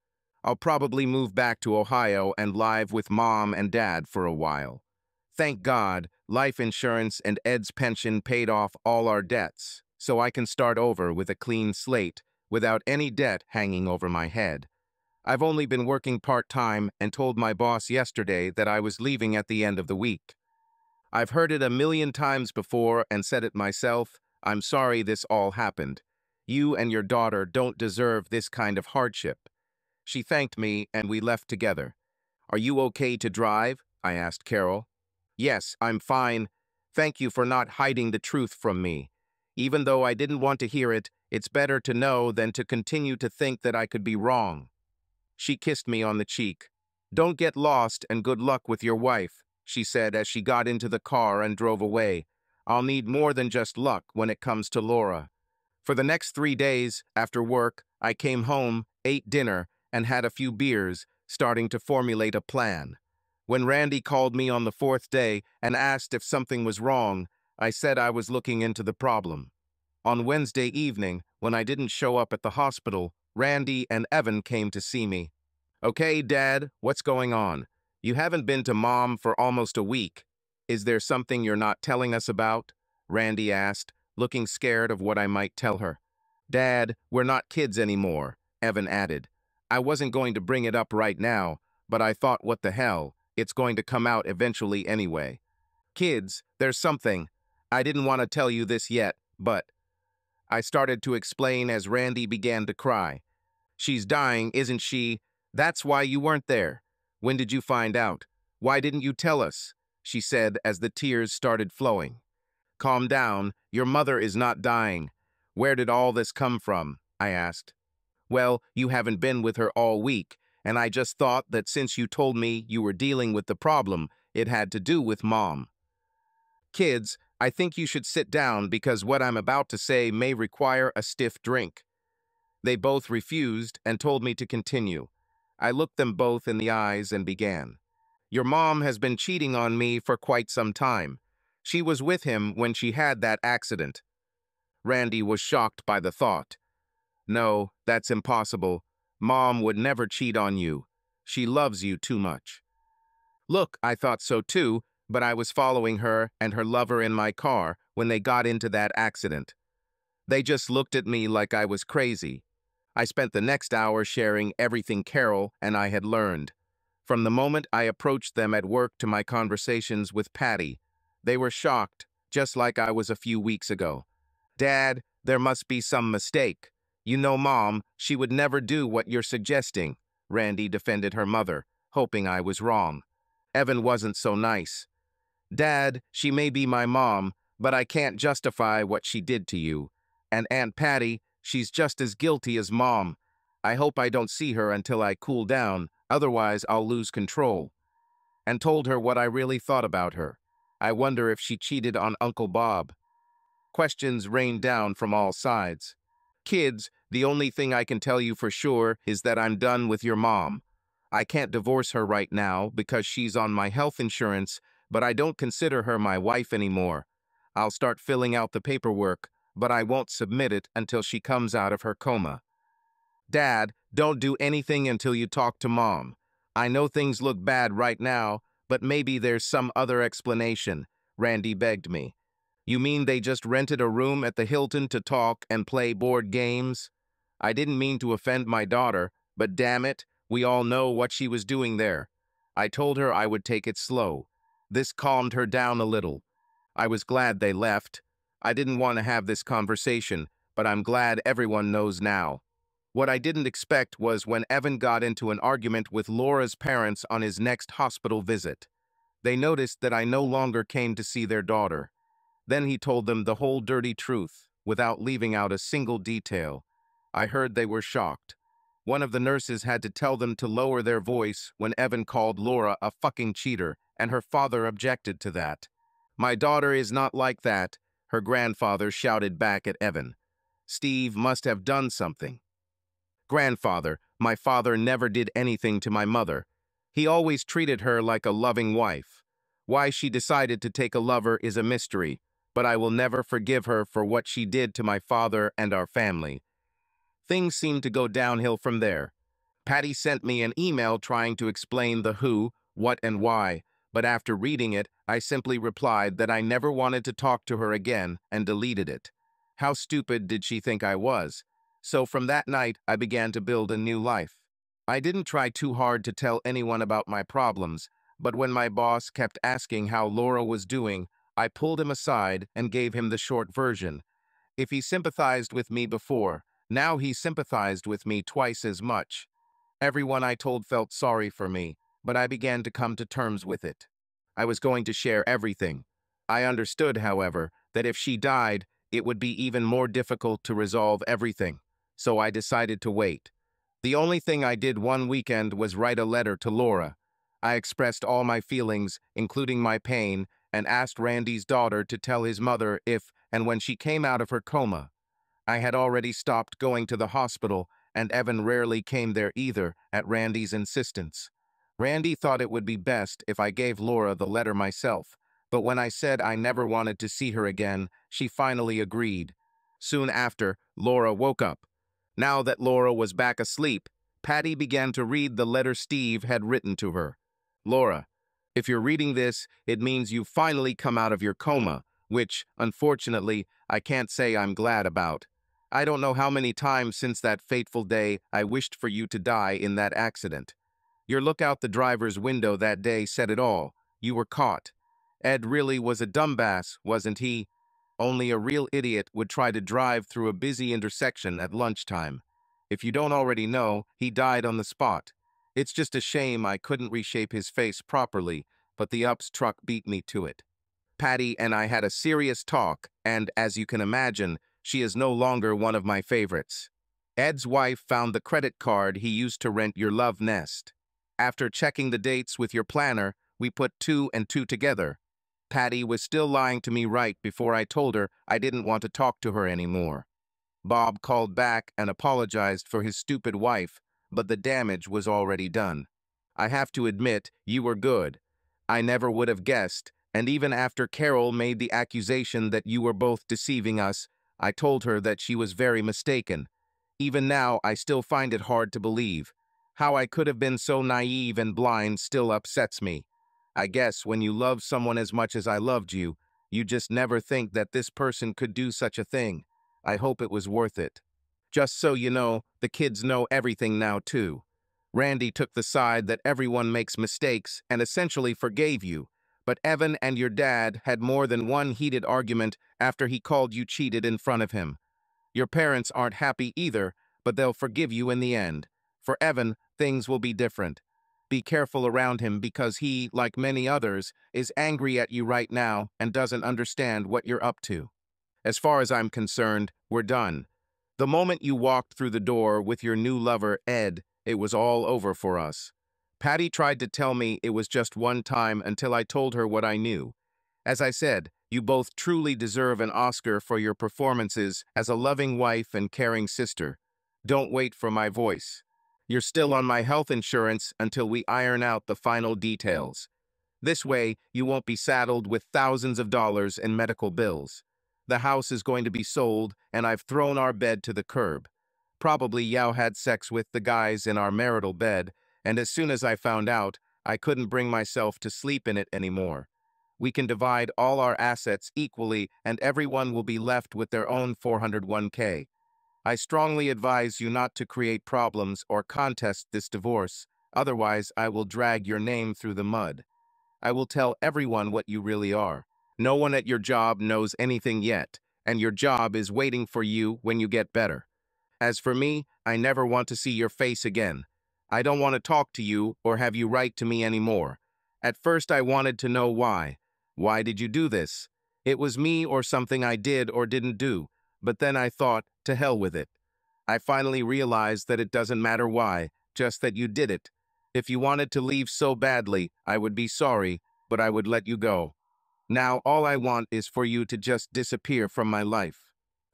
I'll probably move back to Ohio and live with Mom and Dad for a while. Thank God, life insurance and Ed's pension paid off all our debts, so I can start over with a clean slate without any debt hanging over my head. I've only been working part-time and told my boss yesterday that I was leaving at the end of the week. I've heard it a million times before and said it myself. I'm sorry this all happened. You and your daughter don't deserve this kind of hardship. She thanked me and we left together. Are you okay to drive? I asked Carol. Yes, I'm fine. Thank you for not hiding the truth from me. Even though I didn't want to hear it, it's better to know than to continue to think that I could be wrong. She kissed me on the cheek. Don't get lost and good luck with your wife, she said as she got into the car and drove away. I'll need more than just luck when it comes to Laura. For the next 3 days, after work, I came home, ate dinner, and had a few beers, starting to formulate a plan. When Randy called me on the 4th day and asked if something was wrong, I said I was looking into the problem. On Wednesday evening, when I didn't show up at the hospital, Randy and Evan came to see me. "Okay, Dad, what's going on? You haven't been to Mom for almost a week. Is there something you're not telling us about?" Randy asked, looking scared of what I might tell her. "Dad, we're not kids anymore," Evan added. "I wasn't going to bring it up right now, but I thought, what the hell, it's going to come out eventually anyway. Kids, there's something. I didn't want to tell you this yet, but..." I started to explain as Randy began to cry. "She's dying, isn't she? That's why you weren't there. When did you find out? Why didn't you tell us?" she said as the tears started flowing. "Calm down. Your mother is not dying. Where did all this come from?" I asked. "Well, you haven't been with her all week, and I just thought that since you told me you were dealing with the problem, it had to do with Mom." "Kids, I think you should sit down because what I'm about to say may require a stiff drink." They both refused and told me to continue. I looked them both in the eyes and began. "Your mom has been cheating on me for quite some time. She was with him when she had that accident. Randy was shocked by the thought. No, that's impossible. Mom would never cheat on you. She loves you too much. Look, I thought so too, but I was following her and her lover in my car when they got into that accident. They just looked at me like I was crazy. I spent the next hour sharing everything Carol and I had learned. From the moment I approached them at work to my conversations with Patty, they were shocked, just like I was a few weeks ago. Dad, there must be some mistake. You know, Mom, she would never do what you're suggesting. Randy defended her mother, hoping I was wrong. Evan wasn't so nice. Dad, she may be my mom, but I can't justify what she did to you. And Aunt Patty, she's just as guilty as Mom. I hope I don't see her until I cool down, otherwise I'll lose control. And told her what I really thought about her. I wonder if she cheated on Uncle Bob. Questions rained down from all sides. Kids, the only thing I can tell you for sure is that I'm done with your mom. I can't divorce her right now because she's on my health insurance, but I don't consider her my wife anymore. I'll start filling out the paperwork, but I won't submit it until she comes out of her coma. Dad, don't do anything until you talk to Mom. I know things look bad right now, but maybe there's some other explanation, Randy begged me. You mean they just rented a room at the Hilton to talk and play board games? I didn't mean to offend my daughter, but damn it, we all know what she was doing there. I told her I would take it slow. This calmed her down a little. I was glad they left. I didn't want to have this conversation, but I'm glad everyone knows now. What I didn't expect was when Evan got into an argument with Laura's parents on his next hospital visit. They noticed that I no longer came to see their daughter. Then he told them the whole dirty truth, without leaving out a single detail. I heard they were shocked. One of the nurses had to tell them to lower their voice when Evan called Laura a fucking cheater, and her father objected to that. My daughter is not like that, her grandfather shouted back at Evan. Steve must have done something. Grandfather, my father never did anything to my mother. He always treated her like a loving wife. Why she decided to take a lover is a mystery, but I will never forgive her for what she did to my father and our family. Things seemed to go downhill from there. Patty sent me an email trying to explain the who, what, and why, but after reading it, I simply replied that I never wanted to talk to her again and deleted it. How stupid did she think I was? So from that night, I began to build a new life. I didn't try too hard to tell anyone about my problems, but when my boss kept asking how Laura was doing, I pulled him aside and gave him the short version. If he sympathized with me before, now he sympathized with me twice as much. Everyone I told felt sorry for me, but I began to come to terms with it. I was going to share everything. I understood, however, that if she died, it would be even more difficult to resolve everything, so I decided to wait. The only thing I did one weekend was write a letter to Laura. I expressed all my feelings, including my pain, and asked Randy's daughter to tell his mother if and when she came out of her coma. I had already stopped going to the hospital, and Evan rarely came there either, at Randy's insistence. Randy thought it would be best if I gave Laura the letter myself, but when I said I never wanted to see her again, she finally agreed. Soon after, Laura woke up. Now that Laura was back asleep, Patty began to read the letter Steve had written to her. Laura, if you're reading this, it means you've finally come out of your coma, which, unfortunately, I can't say I'm glad about. I don't know how many times since that fateful day I wished for you to die in that accident. Your look out the driver's window that day said it all. You were caught. Ed really was a dumbass, wasn't he? Only a real idiot would try to drive through a busy intersection at lunchtime. If you don't already know, he died on the spot. It's just a shame I couldn't reshape his face properly, but the UPS truck beat me to it. Patty and I had a serious talk, and as you can imagine, she is no longer one of my favorites. Ed's wife found the credit card he used to rent your love nest. After checking the dates with your planner, we put 2 and 2 together. Patty was still lying to me right before I told her I didn't want to talk to her anymore. Bob called back and apologized for his stupid wife, but the damage was already done. I have to admit, you were good. I never would have guessed, And even after Carol made the accusation that you were both deceiving us, I told her that she was very mistaken. Even now, I still find it hard to believe. How I could have been so naive and blind still upsets me. I guess when you love someone as much as I loved you, you just never think that this person could do such a thing. I hope it was worth it. Just so you know, the kids know everything now too. Randy took the side that everyone makes mistakes and essentially forgave you, but Evan and your dad had more than one heated argument after he called you cheated in front of him. Your parents aren't happy either, but they'll forgive you in the end. For Evan, things will be different. Be careful around him because he, like many others, is angry at you right now and doesn't understand what you're up to. As far as I'm concerned, we're done. The moment you walked through the door with your new lover, Ed, it was all over for us. Patty tried to tell me it was just one time until I told her what I knew. As I said, you both truly deserve an Oscar for your performances as a loving wife and caring sister. Don't wait for my voice. You're still on my health insurance until we iron out the final details. This way, you won't be saddled with thousands of dollars in medical bills. The house is going to be sold, and I've thrown our bed to the curb. Probably Yao had sex with the guys in our marital bed, and as soon as I found out, I couldn't bring myself to sleep in it anymore. We can divide all our assets equally, and everyone will be left with their own 401k. I strongly advise you not to create problems or contest this divorce, otherwise I will drag your name through the mud. I will tell everyone what you really are. No one at your job knows anything yet, and your job is waiting for you when you get better. As for me, I never want to see your face again. I don't want to talk to you or have you write to me anymore. At first I wanted to know why. Why did you do this? It was me or something I did or didn't do, but then I thought, to hell with it. I finally realized that it doesn't matter why, just that you did it. If you wanted to leave so badly, I would be sorry, but I would let you go. Now all I want is for you to just disappear from my life.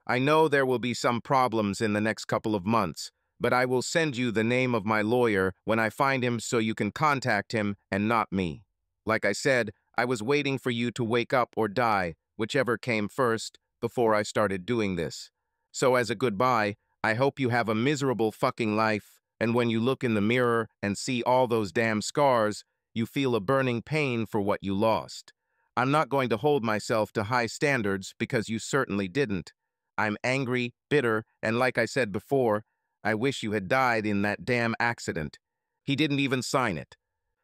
I know there will be some problems in the next couple of months, but I will send you the name of my lawyer when I find him so you can contact him and not me. Like I said, I was waiting for you to wake up or die, whichever came first, before I started doing this. So as a goodbye, I hope you have a miserable fucking life, and when you look in the mirror and see all those damn scars, you feel a burning pain for what you lost. I'm not going to hold myself to high standards because you certainly didn't. I'm angry, bitter, and like I said before, I wish you had died in that damn accident. He didn't even sign it.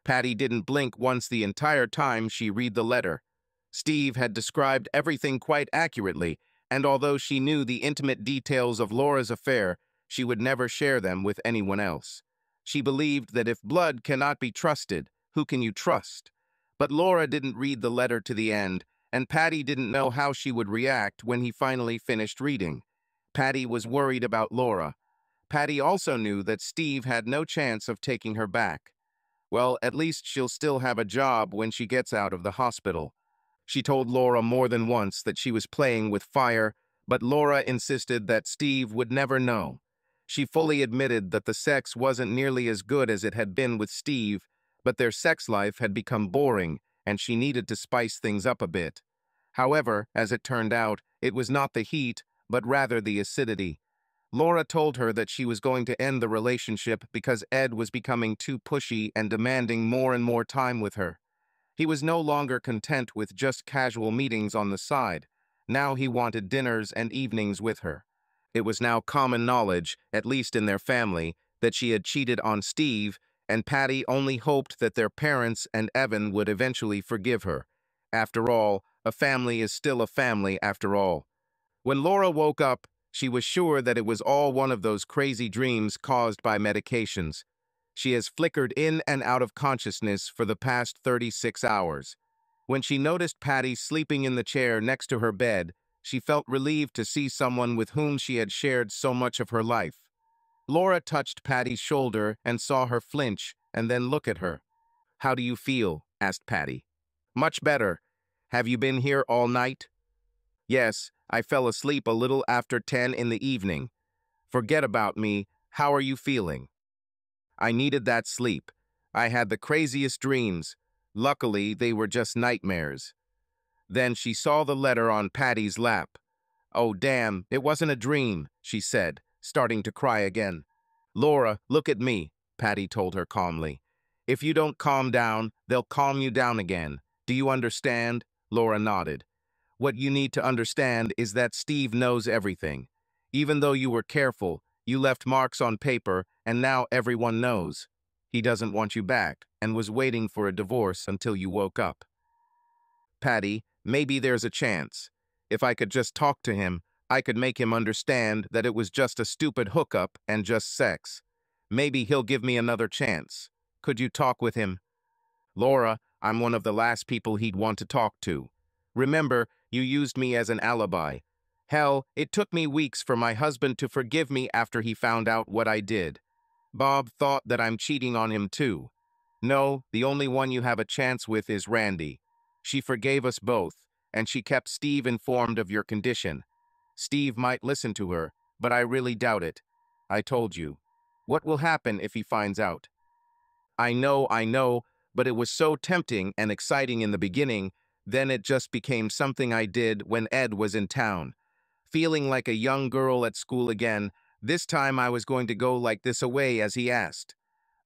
Patty didn't blink once the entire time she read the letter. Steve had described everything quite accurately, and although she knew the intimate details of Laura's affair, she would never share them with anyone else. She believed that if blood cannot be trusted, who can you trust? But Laura didn't read the letter to the end, and Patty didn't know how she would react when he finally finished reading. Patty was worried about Laura. Patty also knew that Steve had no chance of taking her back. Well, at least she'll still have a job when she gets out of the hospital. She told Laura more than once that she was playing with fire, but Laura insisted that Steve would never know. She fully admitted that the sex wasn't nearly as good as it had been with Steve, but their sex life had become boring, and she needed to spice things up a bit. However, as it turned out, it was not the heat, but rather the acidity. Laura told her that she was going to end the relationship because Ed was becoming too pushy and demanding more and more time with her. He was no longer content with just casual meetings on the side. Now he wanted dinners and evenings with her. It was now common knowledge, at least in their family, that she had cheated on Steve, and Patty only hoped that their parents and Evan would eventually forgive her. After all, a family is still a family after all. When Laura woke up, she was sure that it was all one of those crazy dreams caused by medications. She has flickered in and out of consciousness for the past 36 hours. When she noticed Patty sleeping in the chair next to her bed, she felt relieved to see someone with whom she had shared so much of her life. Laura touched Patty's shoulder and saw her flinch and then look at her. "How do you feel?" asked Patty. "Much better. Have you been here all night?" "Yes, I fell asleep a little after 10 in the evening. Forget about me. How are you feeling?" "I needed that sleep. I had the craziest dreams. Luckily, they were just nightmares. Then she saw the letter on Patty's lap. "Oh, damn, it wasn't a dream," she said, starting to cry again. "Laura, look at me," Patty told her calmly. "If you don't calm down, they'll calm you down again. Do you understand?" Laura nodded. "What you need to understand is that Steve knows everything. Even though you were careful, you left marks on paper, and now everyone knows. He doesn't want you back, and was waiting for a divorce until you woke up." "Patty, maybe there's a chance. If I could just talk to him, I could make him understand that it was just a stupid hookup and just sex. Maybe he'll give me another chance. Could you talk with him?" "Laura, I'm one of the last people he'd want to talk to. Remember, you used me as an alibi. Hell, it took me weeks for my husband to forgive me after he found out what I did. Bob thought that I'm cheating on him too. No, the only one you have a chance with is Randy. She forgave us both, and she kept Steve informed of your condition. Steve might listen to her, but I really doubt it. I told you. What will happen if he finds out?" I know, but it was so tempting and exciting in the beginning, then it just became something I did when Ed was in town. Feeling like a young girl at school again, this time I was going to go like this away as he asked.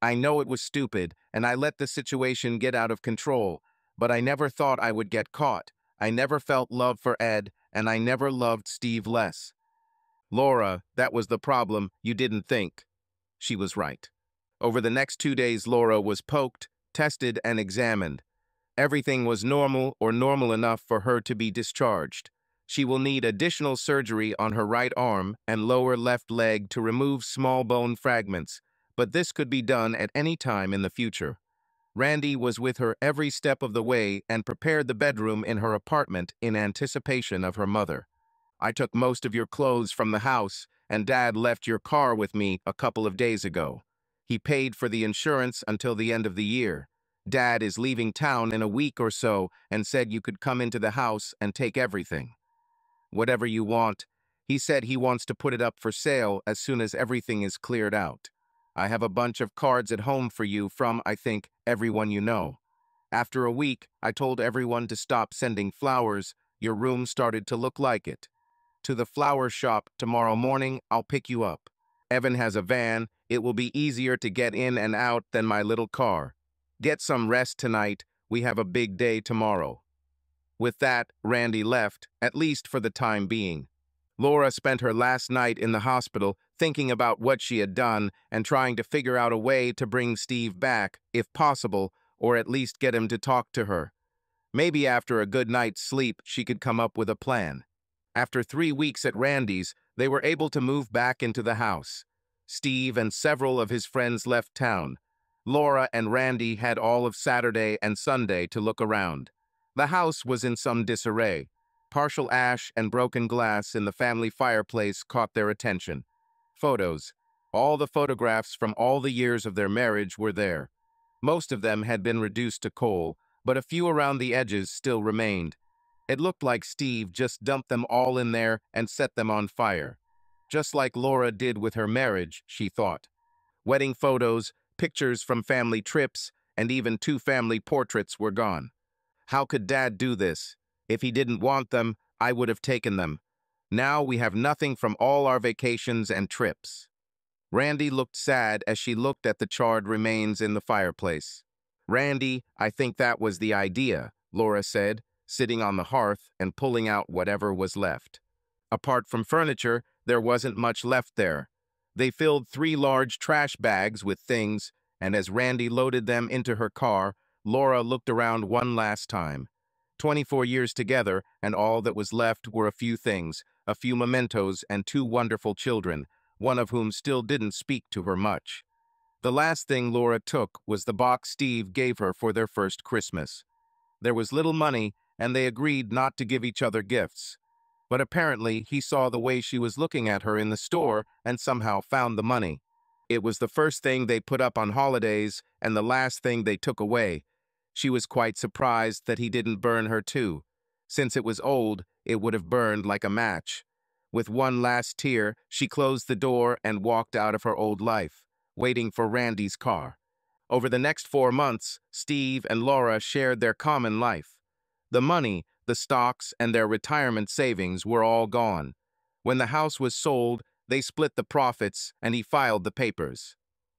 I know it was stupid, and I let the situation get out of control, but I never thought I would get caught. I never felt love for Ed, and I never loved Steve less. Laura, that was the problem, you didn't think. She was right. Over the next 2 days, Laura was poked, tested, and examined. Everything was normal or normal enough for her to be discharged. She will need additional surgery on her right arm and lower left leg to remove small bone fragments, but this could be done at any time in the future. Randy was with her every step of the way and prepared the bedroom in her apartment in anticipation of her mother. "I took most of your clothes from the house, and Dad left your car with me a couple of days ago. He paid for the insurance until the end of the year. Dad is leaving town in a week or so and said you could come into the house and take everything. Whatever you want. He said he wants to put it up for sale as soon as everything is cleared out. I have a bunch of cards at home for you from, I think, everyone you know. After a week, I told everyone to stop sending flowers. Your room started to look like it. To the flower shop tomorrow morning, I'll pick you up. Evan has a van. It will be easier to get in and out than my little car. Get some rest tonight. We have a big day tomorrow." With that, Randy left, at least for the time being. Laura spent her last night in the hospital thinking about what she had done and trying to figure out a way to bring Steve back, if possible, or at least get him to talk to her. Maybe after a good night's sleep, she could come up with a plan. After 3 weeks at Randy's, they were able to move back into the house. Steve and several of his friends left town. Laura and Randy had all of Saturday and Sunday to look around. The house was in some disarray. Partial ash and broken glass in the family fireplace caught their attention. Photos. All the photographs from all the years of their marriage were there. Most of them had been reduced to coal, but a few around the edges still remained. It looked like Steve just dumped them all in there and set them on fire. Just like Laura did with her marriage, she thought. Wedding photos, pictures from family trips, and even 2 family portraits were gone. How could Dad do this? If he didn't want them, I would have taken them. Now we have nothing from all our vacations and trips. Randy looked sad as she looked at the charred remains in the fireplace. "Randy, I think that was the idea," Laura said, sitting on the hearth and pulling out whatever was left. Apart from furniture, there wasn't much left there. They filled 3 large trash bags with things, and as Randy loaded them into her car, Laura looked around one last time. 24 years together, and all that was left were a few things, a few mementos, and 2 wonderful children, one of whom still didn't speak to her much. The last thing Laura took was the box Steve gave her for their first Christmas. There was little money, and they agreed not to give each other gifts. But apparently, he saw the way she was looking at her in the store and somehow found the money. It was the first thing they put up on holidays and the last thing they took away. She was quite surprised that he didn't burn her too. Since it was old, it would have burned like a match. With one last tear, she closed the door and walked out of her old life, waiting for Randy's car. Over the next 4 months, Steve and Laura shared their common life. The money, the stocks, and their retirement savings were all gone. When the house was sold, they split the profits and he filed the papers.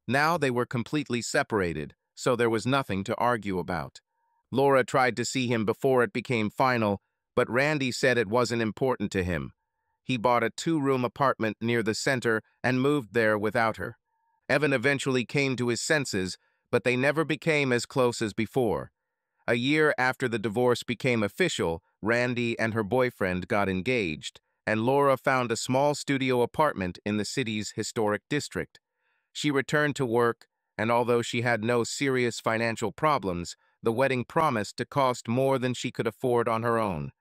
Now they were completely separated, so there was nothing to argue about. Laura tried to see him before it became final, but Randy said it wasn't important to him. He bought a 2-room apartment near the center and moved there without her. Evan eventually came to his senses, but they never became as close as before. A year after the divorce became official, Randy and her boyfriend got engaged, and Laura found a small studio apartment in the city's historic district. She returned to work, and although she had no serious financial problems, the wedding promised to cost more than she could afford on her own.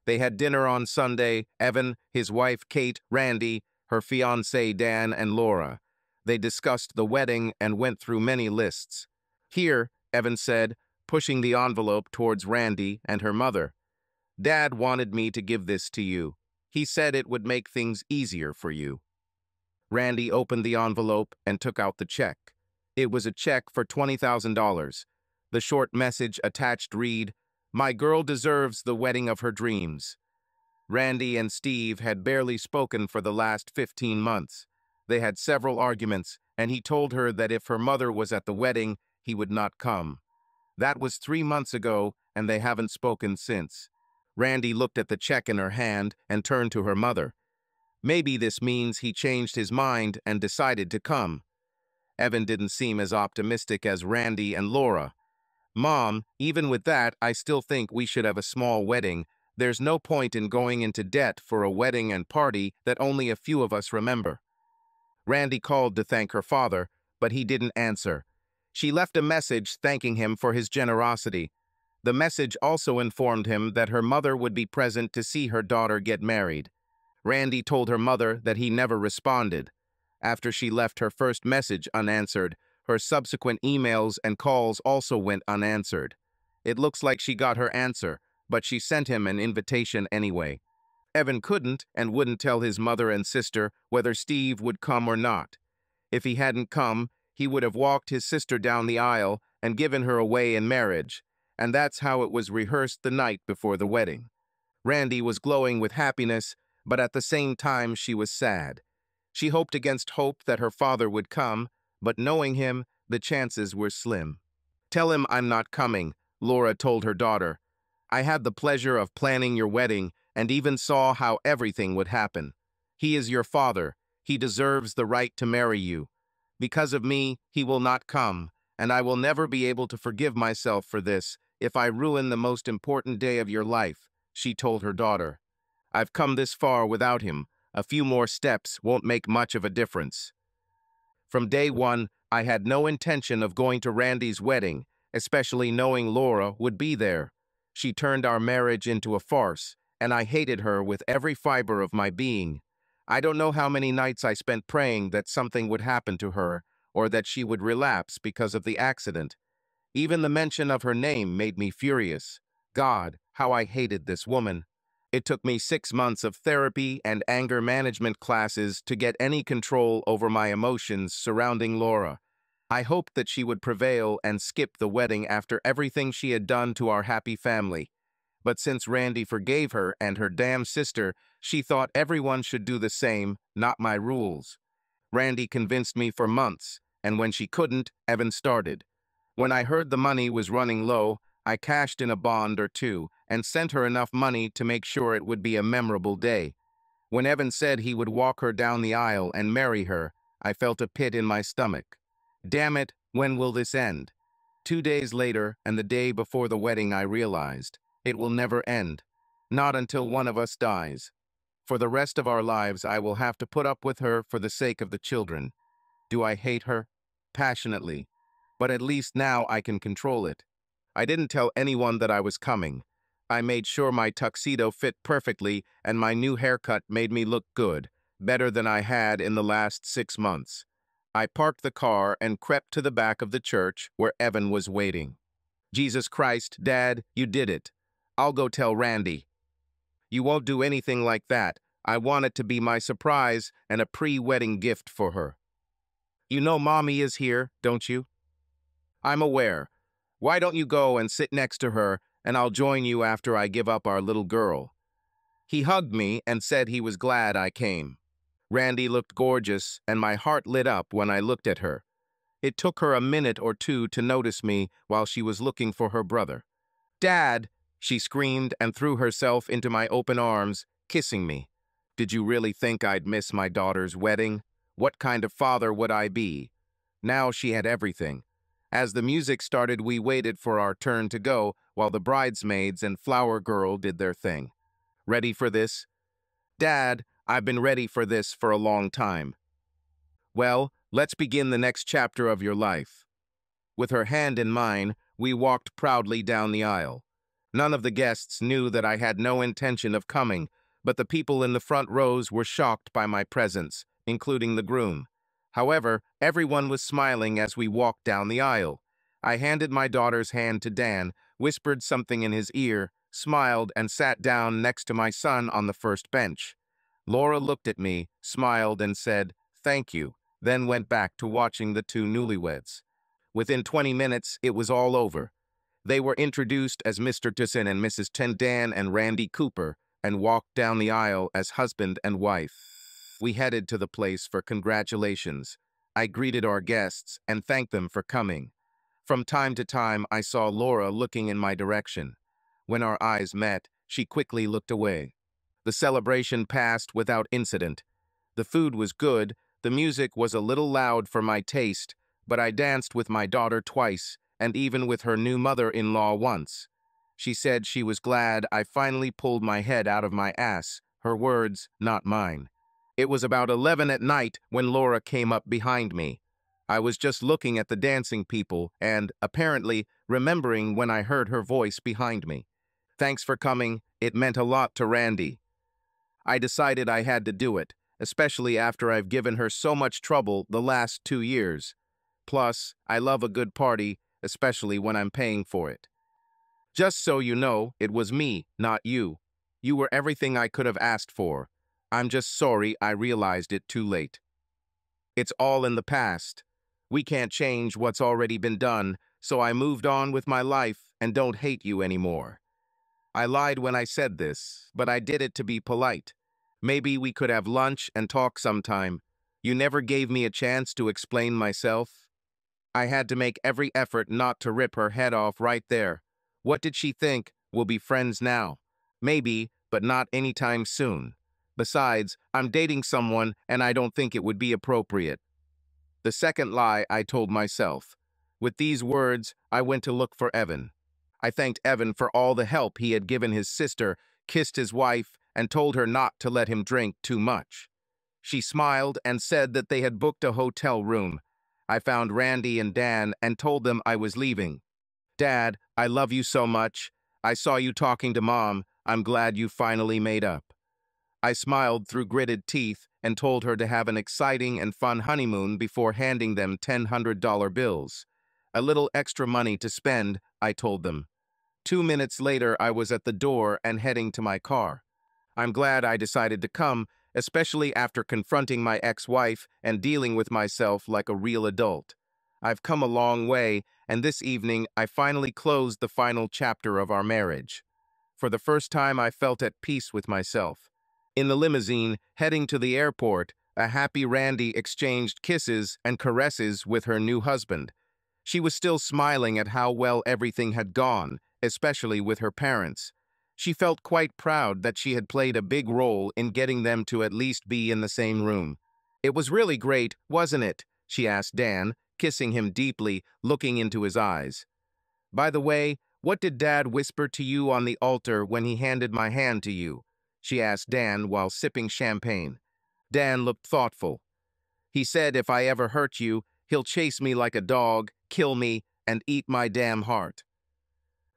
They had dinner on Sunday, Evan, his wife Kate, Randy, her fiancé Dan, and Laura. They discussed the wedding and went through many lists. "Here," Evan said, pushing the envelope towards Randy and her mother. "Dad wanted me to give this to you. He said it would make things easier for you." Randy opened the envelope and took out the check. It was a check for $20,000. The short message attached read, "My girl deserves the wedding of her dreams." Randy and Steve had barely spoken for the last 15 months. They had several arguments, and he told her that if her mother was at the wedding, he would not come. That was 3 months ago, and they haven't spoken since. Randy looked at the check in her hand and turned to her mother. Maybe this means he changed his mind and decided to come. Evan didn't seem as optimistic as Randy and Laura. "Mom, even with that, I still think we should have a small wedding. There's no point in going into debt for a wedding and party that only a few of us remember." Randy called to thank her father, but he didn't answer. She left a message thanking him for his generosity. The message also informed him that her mother would be present to see her daughter get married. Randy told her mother that he never responded. After she left her first message unanswered, her subsequent emails and calls also went unanswered. It looks like she got her answer, but she sent him an invitation anyway. Evan couldn't and wouldn't tell his mother and sister whether Steve would come or not. If he hadn't come, he would have walked his sister down the aisle and given her away in marriage, and that's how it was rehearsed the night before the wedding. Randy was glowing with happiness, but at the same time she was sad. She hoped against hope that her father would come, but knowing him, the chances were slim. "Tell him I'm not coming," Laura told her daughter. "I had the pleasure of planning your wedding and even saw how everything would happen. He is your father. He deserves the right to marry you. Because of me, he will not come, and I will never be able to forgive myself for this if I ruin the most important day of your life," she told her daughter. "I've come this far without him. A few more steps won't make much of a difference." From day one, I had no intention of going to Randy's wedding, especially knowing Laura would be there. She turned our marriage into a farce, and I hated her with every fiber of my being. I don't know how many nights I spent praying that something would happen to her, or that she would relapse because of the accident. Even the mention of her name made me furious. God, how I hated this woman. It took me 6 months of therapy and anger management classes to get any control over my emotions surrounding Laura. I hoped that she would prevail and skip the wedding after everything she had done to our happy family. But since Randy forgave her and her damn sister, she thought everyone should do the same, not my rules. Randy convinced me for months, and when she couldn't, Evan started. When I heard the money was running low, I cashed in a bond or two and sent her enough money to make sure it would be a memorable day. When Evan said he would walk her down the aisle and marry her, I felt a pit in my stomach. Damn it, when will this end? 2 days later, and the day before the wedding, I realized it will never end. Not until one of us dies. For the rest of our lives, I will have to put up with her for the sake of the children. Do I hate her? Passionately. But at least now I can control it. I didn't tell anyone that I was coming. I made sure my tuxedo fit perfectly and my new haircut made me look good, better than I had in the last 6 months. I parked the car and crept to the back of the church where Evan was waiting. "Jesus Christ, Dad, you did it. I'll go tell Randy." "You won't do anything like that. I want it to be my surprise and a pre-wedding gift for her." "You know Mommy is here, don't you?" "I'm aware. Why don't you go and sit next to her and I'll join you after I give up our little girl." He hugged me and said he was glad I came. Randy looked gorgeous, and my heart lit up when I looked at her. It took her a minute or two to notice me while she was looking for her brother. "Dad!" she screamed and threw herself into my open arms, kissing me. "Did you really think I'd miss my daughter's wedding? What kind of father would I be?" Now she had everything. As the music started, we waited for our turn to go while the bridesmaids and flower girl did their thing. "Ready for this?" "Dad, I've been ready for this for a long time." "Well, let's begin the next chapter of your life." With her hand in mine, we walked proudly down the aisle. None of the guests knew that I had no intention of coming, but the people in the front rows were shocked by my presence, including the groom. However, everyone was smiling as we walked down the aisle. I handed my daughter's hand to Dan, whispered something in his ear, smiled, and sat down next to my son on the first bench. Laura looked at me, smiled, and said, "Thank you," then went back to watching the two newlyweds. Within 20 minutes, it was all over. They were introduced as Mr. Tussin and Mrs. Dan and Randy Cooper, and walked down the aisle as husband and wife. We headed to the place for congratulations. I greeted our guests and thanked them for coming. From time to time, I saw Laura looking in my direction. When our eyes met, she quickly looked away. The celebration passed without incident. The food was good, the music was a little loud for my taste, but I danced with my daughter twice, and even with her new mother-in-law once. She said she was glad I finally pulled my head out of my ass, her words, not mine. It was about 11 at night when Laura came up behind me. I was just looking at the dancing people and, apparently, remembering when I heard her voice behind me. "Thanks for coming. It meant a lot to Randy." I decided I had to do it, especially after I've given her so much trouble the last 2 years. Plus, I love a good party, especially when I'm paying for it. "Just so you know, it was me, not you. You were everything I could have asked for. I'm just sorry I realized it too late. It's all in the past. We can't change what's already been done, so I moved on with my life and don't hate you anymore." I lied when I said this, but I did it to be polite. "Maybe we could have lunch and talk sometime. You never gave me a chance to explain myself." I had to make every effort not to rip her head off right there. What did she think? We'll be friends now. Maybe, but not anytime soon. Besides, I'm dating someone and I don't think it would be appropriate. The second lie I told myself. With these words, I went to look for Evan. I thanked Evan for all the help he had given his sister, kissed his wife, and told her not to let him drink too much. She smiled and said that they had booked a hotel room. I found Randy and Dan and told them I was leaving. "Dad, I love you so much. I saw you talking to Mom. I'm glad you finally made up." I smiled through gritted teeth and told her to have an exciting and fun honeymoon before handing them $100 bills. A little extra money to spend, I told them. 2 minutes later, I was at the door and heading to my car. I'm glad I decided to come, especially after confronting my ex-wife and dealing with myself like a real adult. I've come a long way, and this evening I finally closed the final chapter of our marriage. For the first time, I felt at peace with myself. In the limousine, heading to the airport, a happy Randy exchanged kisses and caresses with her new husband. She was still smiling at how well everything had gone, especially with her parents. She felt quite proud that she had played a big role in getting them to at least be in the same room. "It was really great, wasn't it?" she asked Dan, kissing him deeply, looking into his eyes. "By the way, what did Dad whisper to you on the altar when he handed my hand to you?" she asked Dan while sipping champagne. Dan looked thoughtful. "He said if I ever hurt you, he'll chase me like a dog, kill me, and eat my damn heart."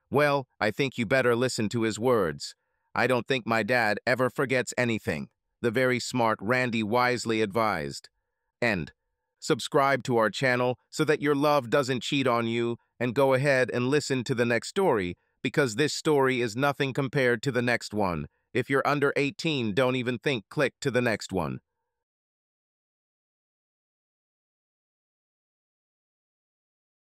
"Well, I think you better listen to his words. I don't think my dad ever forgets anything," the very smart Randy wisely advised. End. Subscribe to our channel so that your love doesn't cheat on you, and go ahead and listen to the next story, because this story is nothing compared to the next one. If you're under 18, don't even think click to the next one.